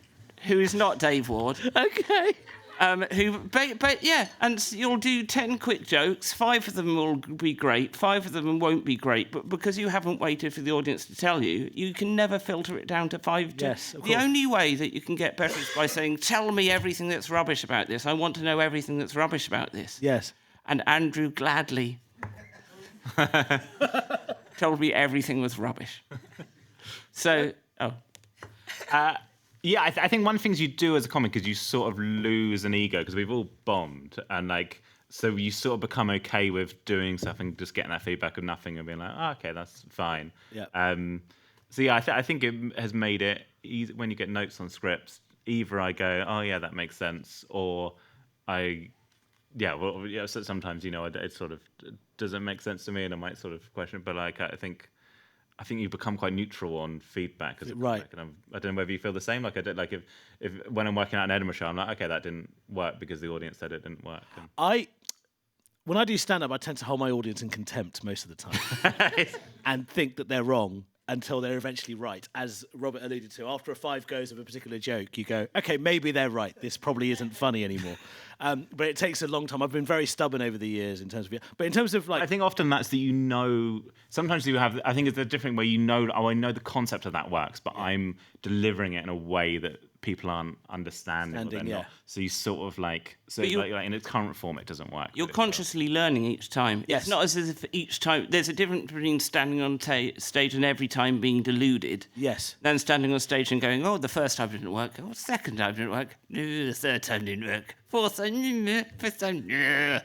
who is not Dave Ward. Okay. But yeah, and you'll do 10 quick jokes. 5 of them will be great. 5 of them won't be great. But because you haven't waited for the audience to tell you, you can never filter it down to 5 jokes. Yes, of the course. only way that you can get better is by saying, "Tell me everything that's rubbish about this. I want to know everything that's rubbish about this." Yes. And Andrew gladly told me everything was rubbish. So, yeah, I think one of the things you do as a comic is you sort of lose an ego, because we've all bombed, and so you sort of become okay with doing stuff and just getting that feedback of nothing and being like, "Oh, okay, that's fine." Yeah. So yeah, I think it has made it easy when you get notes on scripts. Either I go, "Oh yeah, that makes sense," or so sometimes it sort of doesn't make sense to me, and I might sort of question it. But I think you become quite neutral on feedback as a right. comic, and I don't know whether you feel the same. Like I did, if when I'm working out an Edinburgh show, I'm like, okay, that didn't work because the audience said it didn't work. When I do stand-up, I tend to hold my audience in contempt most of the time and think that they're wrong until they're eventually right. As Robert alluded to, after 5 goes of a particular joke, you go, okay, maybe they're right. This probably isn't funny anymore. But it takes a long time. I've been very stubborn over the years in terms of it. But in terms of I think often that's that sometimes you have, I think it's a different way I know the concept of that works, but I'm delivering it in a way that people aren't understanding. Yeah. Not. So you sort of in its current form, it doesn't work. You're consciously learning each time. Yes. It's not as if each time... There's a difference between standing on stage and every time being deluded. Yes. Then standing on stage and going, "Oh, the first time didn't work. Oh, the second time didn't work. No, the third time didn't work. Fourth time, fifth time, yeah."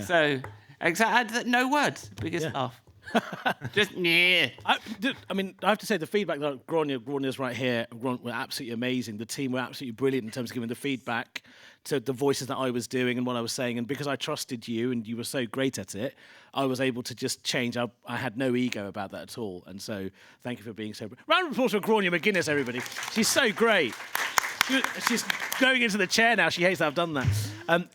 So, exactly, no words. Biggest laugh. Just yeah. I mean, I have to say the feedback that Gronya's right here were absolutely amazing. The team were absolutely brilliant in terms of giving the feedback to the voices that I was doing and what I was saying. And because I trusted you and you were so great at it, I was able to just change. I had no ego about that at all. And so thank you for being so... Round of applause for Gronya McGuinness, everybody. She's so great. She's going into the chair now. She hates that I've done that.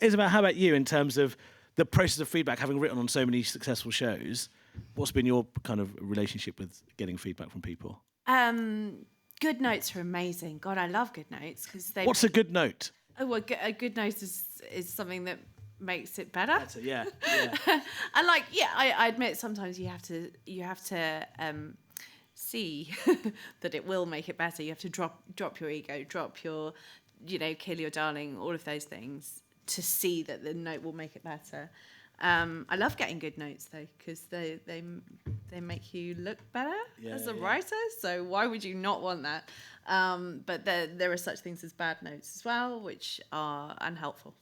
Isabel, how about you in terms of the process of feedback, having written on so many successful shows? What's been your kind of relationship with getting feedback from people? Good notes are amazing. God, I love good notes because they... What's a good note? Oh, well, a good note is something that makes it better. Yeah. And like, yeah, I admit sometimes you have to see that it will make it better. You have to drop your ego, drop your, kill your darling, all of those things to see that the note will make it better. I love getting good notes though because they make you look better as a writer. So why would you not want that? But there are such things as bad notes as well, which are unhelpful.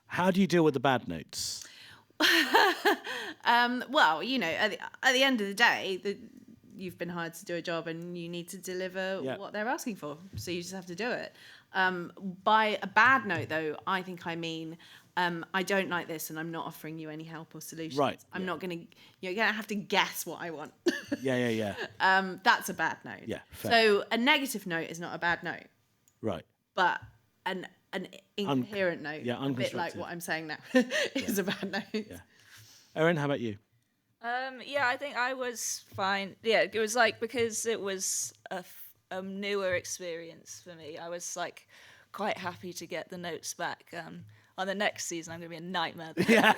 How do you deal with the bad notes? Well, at the end of the day, you've been hired to do a job and you need to deliver what they're asking for. So you just have to do it. By a bad note, though, I think I mean I don't like this and I'm not offering you any help or solutions. Right. I'm not going to... You're going to have to guess what I want. Yeah. That's a bad note. Yeah, fair. So a negative note is not a bad note. Right. But an incoherent note, a bit like what I'm saying now, is a bad note. Yeah. Erin, how about you? I think I was fine. Yeah, it was like, because it was a newer experience for me, I was like quite happy to get the notes back. On the next season, I'm going to be a nightmare. Yeah.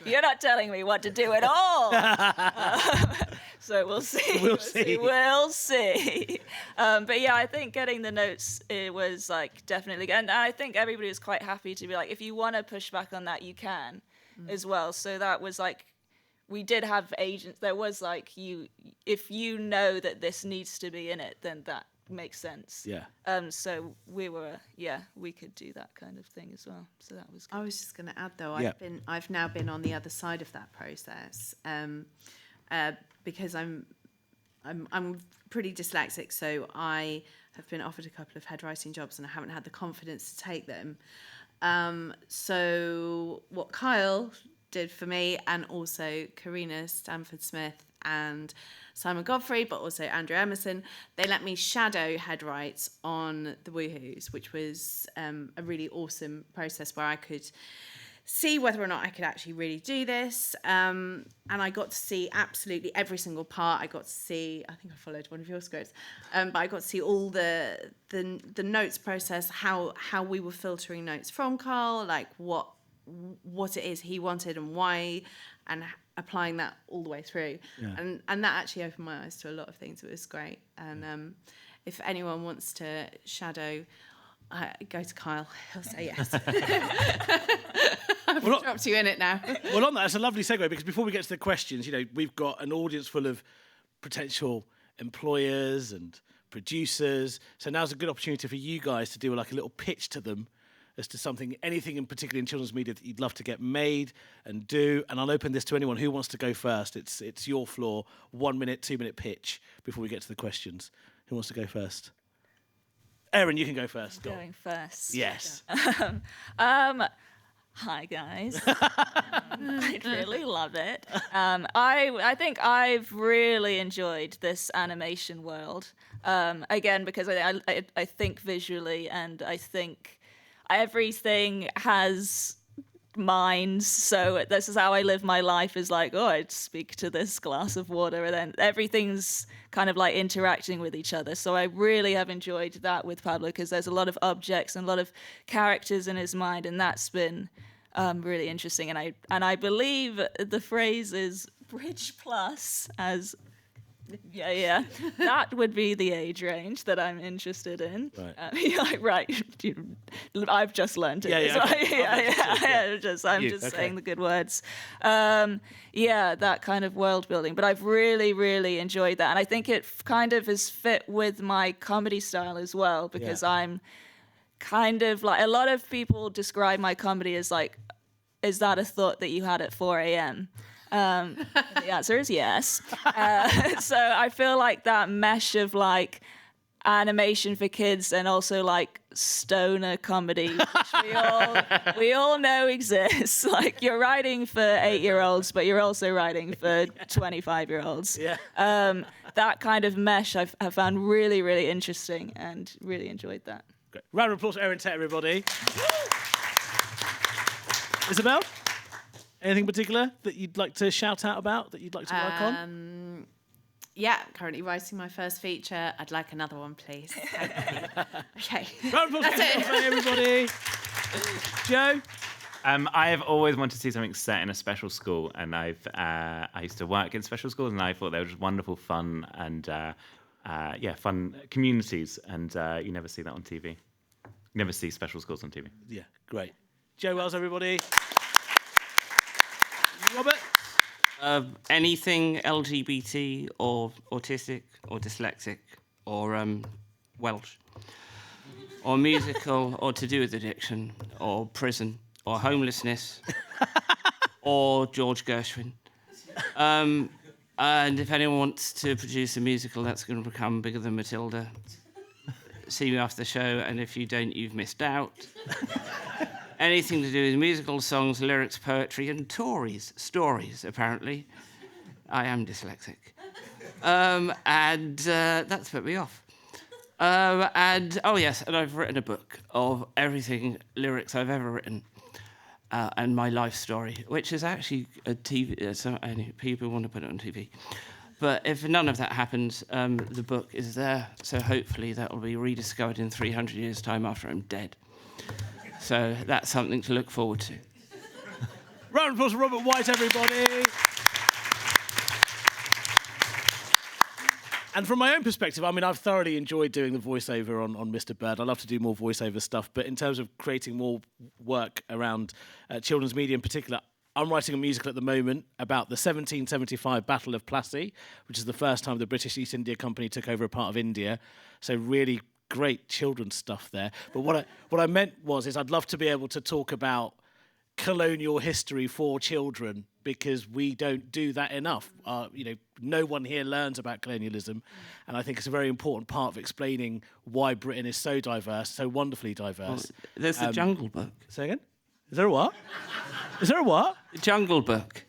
You're not telling me what to do at all. So we'll see. We'll see. But yeah, I think getting the notes, it was like definitely, and I think everybody was quite happy to be like, if you want to push back on that, you can as well. So that was like, we did have agents. There was like, if you know that this needs to be in it, then that makes sense. Yeah. So we could do that kind of thing as well. So that was good. I was just going to add though, I've now been on the other side of that process, because I'm pretty dyslexic, so I have been offered a couple of head writing jobs and I haven't had the confidence to take them. So what Kyle did for me, and also Karina Stanford-Smith and Simon Godfrey, but also Andrew Emerson, they let me shadow head writes on the Woohoos, which was a really awesome process where I could see whether or not I could actually really do this. And I got to see absolutely every single part. I got to see, I think I followed one of your scripts, but I got to see all the notes process, how we were filtering notes from Carl, like what it is he wanted and why, and applying that all the way through. Yeah. And that actually opened my eyes to a lot of things. It was great. And if anyone wants to shadow, go to Kyle. He'll say yes. I've dropped you in it now. Well, on that, it's a lovely segue, because before we get to the questions, we've got an audience full of potential employers and producers. So now's a good opportunity for you guys to do like a little pitch to them as to anything in particular in children's media that you'd love to get made and do. And I'll open this to anyone who wants to go first. It's your floor. 1 minute, 2 minute pitch before we get to the questions. Who wants to go first? Erin, you can go first. Going first. Yes. Hi guys. I really love it. I think I've really enjoyed this animation world. Again, because I think visually, and I think everything has minds, so this is how I live my life, is like, I'd speak to this glass of water, and then everything's kind of like interacting with each other. So I really have enjoyed that with Pablo, because there's a lot of objects and a lot of characters in his mind, and that's been really interesting. And I believe the phrase is Bridge Plus, as yeah, that would be the age range that I'm interested in. Right. Right. I've just learned it. I'm just saying the good words. That kind of world building. But I've really, really enjoyed that, and I think it kind of has fit with my comedy style as well, because I'm kind of like, a lot of people describe my comedy as like, is that a thought that you had at 4 a.m.? The answer is yes. So I feel like that mesh of like animation for kids and also like stoner comedy, which we all know exists. Like you're writing for 8-year-olds, but you're also writing for 25-year-olds. Yeah. That kind of mesh I've found really, really interesting and really enjoyed that. Great. Round of applause for Erin Tet, everybody. Isabel? Anything particular that you'd like to shout out about, that you'd like to work on? Yeah, currently writing my first feature. I'd like another one, please. Thank you. Okay. Round of applause for everybody. Joe? I have always wanted to see something set in a special school, and I used to work in special schools, and I thought they were just wonderful, fun, and fun communities, and you never see that on TV. You never see special schools on TV. Yeah, great. Joe Wells, everybody. Robert? Anything LGBT or autistic or dyslexic or Welsh or musical or to do with addiction or prison or homelessness or George Gershwin. And if anyone wants to produce a musical that's going to become bigger than Matilda, see me after the show, and if you don't, you've missed out. Anything to do with musical songs, lyrics, poetry, and stories, apparently. I am dyslexic. And that's put me off. And I've written a book of everything lyrics I've ever written and my life story, which is actually a TV, so people want to put it on TV. But if none of that happens, the book is there, so hopefully that will be rediscovered in 300 years' time after I'm dead. So that's something to look forward to. Round of applause for Robert White, everybody. And from my own perspective, I mean, I've thoroughly enjoyed doing the voiceover on Mr. Bird. I love to do more voiceover stuff. But in terms of creating more work around children's media in particular, I'm writing a musical at the moment about the 1775 Battle of Plassey, which is the first time the British East India Company took over a part of India. So really great children's stuff there. But what I meant is I'd love to be able to talk about colonial history for children, because we don't do that enough. No one here learns about colonialism, and I think it's a very important part of explaining why Britain is so diverse, so wonderfully diverse. Well, there's the Jungle Book. Say again? Is there a what? Is there a what? The Jungle Book.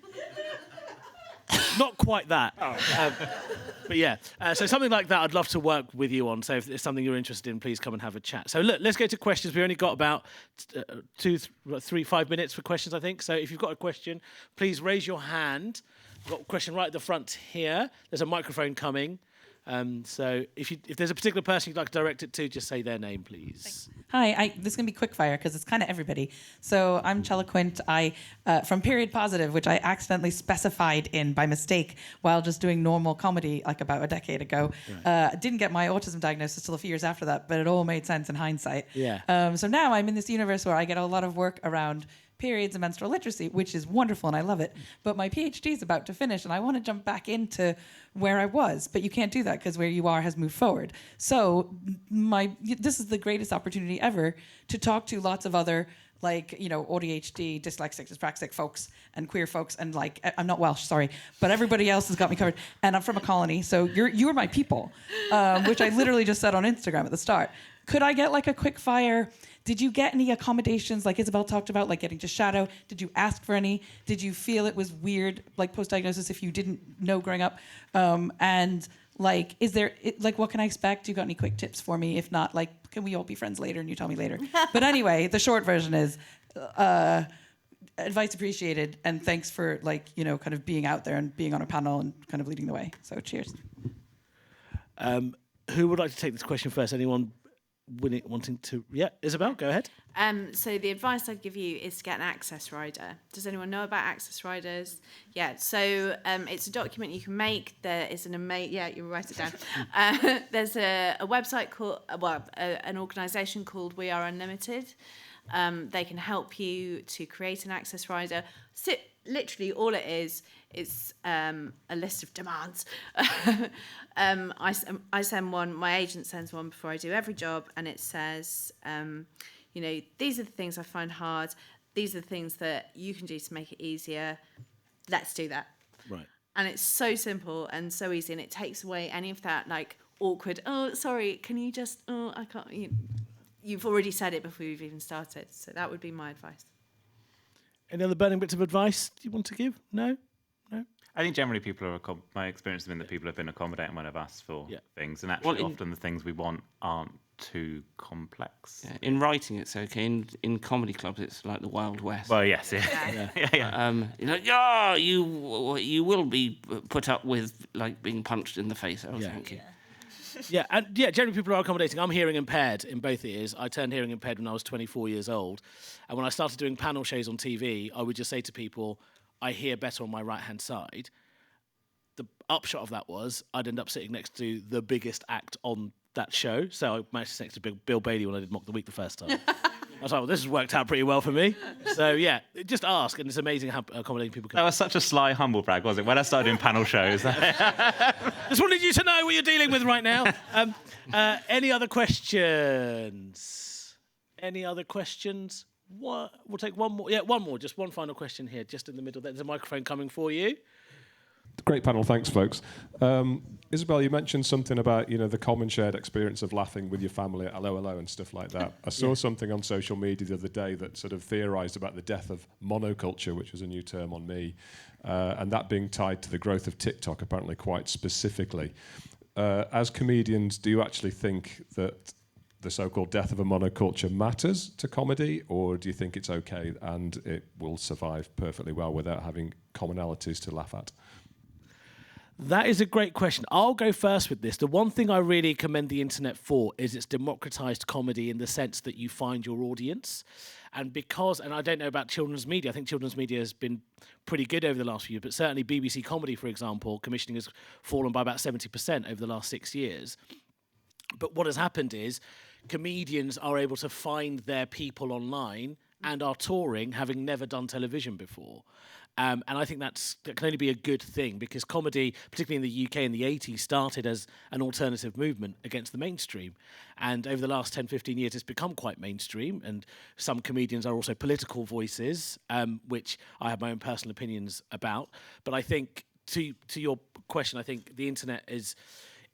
Not quite that. But yeah, so something like that I'd love to work with you on. So if it's something you're interested in, please come and have a chat. So look, let's go to questions. We only got about 5 minutes for questions, I think. So if you've got a question, please raise your hand. We've got a question right at the front here. There's a microphone coming. So if there's a particular person you'd like to direct it to, just say their name, please. Thanks. Hi, this is going to be quick fire because it's kind of everybody. So I'm Chella Quint. From Period Positive, which I accidentally specified in by mistake while just doing normal comedy like about a decade ago. Right. Didn't get my autism diagnosis till a few years after that, but it all made sense in hindsight. Yeah. So now I'm in this universe where I get a lot of work around periods and menstrual literacy, which is wonderful and I love it. But my PhD is about to finish and I want to jump back into where I was, but you can't do that because where you are has moved forward. So this is the greatest opportunity ever to talk to lots of other ADHD, dyslexic, dyspraxic folks and queer folks, and I'm not Welsh, sorry, but everybody else has got me covered. And I'm from a colony, so you're my people, which I literally just said on Instagram at the start. Could I get a quick fire? Did you get any accommodations like Isabel talked about, like getting to shadow? Did you ask for any? Did you feel it was weird, post-diagnosis, if you didn't know growing up? Is there, what can I expect? You got any quick tips for me? If not, can we all be friends later and you tell me later? But anyway, the short version is advice appreciated, and thanks for kind of being out there and being on a panel and kind of leading the way. So cheers. Who would like to take this question first? Anyone wanting to? Yeah, Isabel, go ahead. So the advice I'd give you is to get an access rider. Does anyone know about access riders? Yeah, so it's a document you can make. There is an amazing, yeah, you write it down. There's a website called, an organisation called We Are Unlimited. They can help you to create an access rider. So literally all it is a list of demands. I send one, my agent sends one before I do every job, and it says, these are the things I find hard. These are the things that you can do to make it easier. let's do that. Right. And it's so simple and so easy, and it takes away any of that like awkward, oh, sorry, can you just, oh, I can't, you've already said it before you've even started. So that would be my advice. Any other burning bits of advice you want to give? No? I think generally my experience has been that people have been accommodating when I've asked for things, and actually often the things we want aren't too complex. Yeah, in writing, it's okay. In comedy clubs, it's like the Wild West. Well, yes, yeah. You're like, you will be put up with like being punched in the face. Oh, thank you. Generally people are accommodating. I'm hearing impaired in both ears. I turned hearing impaired when I was 24 years old. And when I started doing panel shows on TV, I would just say to people, I hear better on my right-hand side. The upshot of that was I'd end up sitting next to the biggest act on that show. So I managed to sit next to Bill Bailey when I did Mock the Week the first time. I was like, well, this has worked out pretty well for me. So, yeah, just ask, and it's amazing how accommodating people can be. That was such a sly, humble brag, wasn't it? When I started doing panel shows. Just wanted you to know what you're dealing with right now. Any other questions? What? We'll take one more. Yeah, one more. Just one final question here, just in the middle. There's a microphone coming for you. Great panel, thanks, folks. Isabel, you mentioned something about the common shared experience of laughing with your family at hello and stuff like that. I saw something on social media the other day that sort of theorised about the death of monoculture, which was a new term on me, and that being tied to the growth of TikTok, apparently quite specifically. As comedians, do you actually think that the so-called death of a monoculture matters to comedy, or do you think it's okay and it will survive perfectly well without having commonalities to laugh at? That is a great question. I'll go first with this. The one thing I really commend the internet for is it's democratized comedy in the sense that you find your audience. And I don't know about children's media, I think children's media has been pretty good over the last few years, but certainly BBC Comedy, for example, commissioning has fallen by about 70% over the last 6 years. But what has happened is comedians are able to find their people online and are touring, having never done television before. And I think that can only be a good thing, because comedy, particularly in the UK in the 80s, started as an alternative movement against the mainstream. And over the last 10, 15 years, it's become quite mainstream. And some comedians are also political voices, which I have my own personal opinions about. But I think, to your question, I think the internet is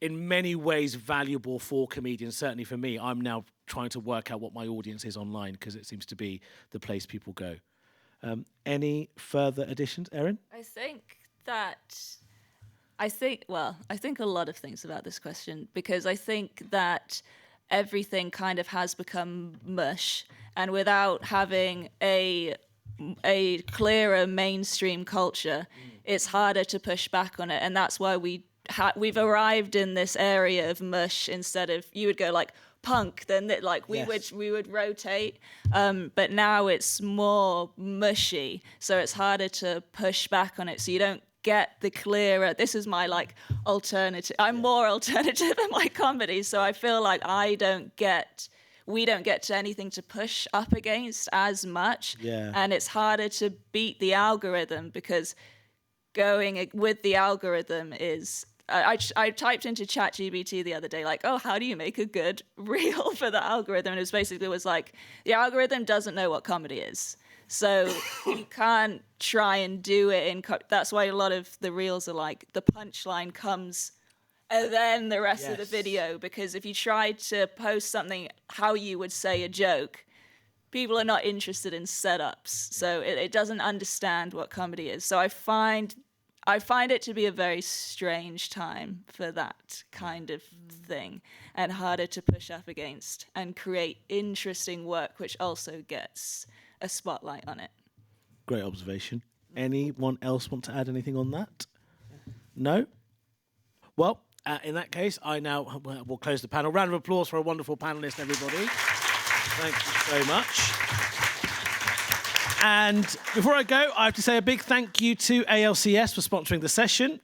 in many ways valuable for comedians. Certainly for me, I'm now trying to work out what my audience is online, because it seems to be the place people go. Any further additions, Erin? I think a lot of things about this question, because I think that everything kind of has become mush, and without having a clearer mainstream culture, it's harder to push back on it, and that's why we've arrived in this area of mush. Instead of, you would go like punk, then we would rotate, but now it's more mushy, so it's harder to push back on it, so you don't get the clearer, this is my alternative. I'm more alternative in my comedy, so I feel like we don't get to anything to push up against as much, and it's harder to beat the algorithm, because going with the algorithm is, I typed into ChatGPT the other day, how do you make a good reel for the algorithm? And it was like, the algorithm doesn't know what comedy is. So you can't try and do it that's why a lot of the reels are like, the punchline comes and then the rest of the video. Because if you tried to post something how you would say a joke, people are not interested in setups. So it doesn't understand what comedy is. So I find it to be a very strange time for that kind of thing, and harder to push up against and create interesting work, which also gets a spotlight on it. Great observation. Anyone else want to add anything on that? No? Well, in that case, we'll close the panel. Round of applause for a wonderful panellist, everybody. Thank you so much. And before I go, I have to say a big thank you to ALCS for sponsoring the session.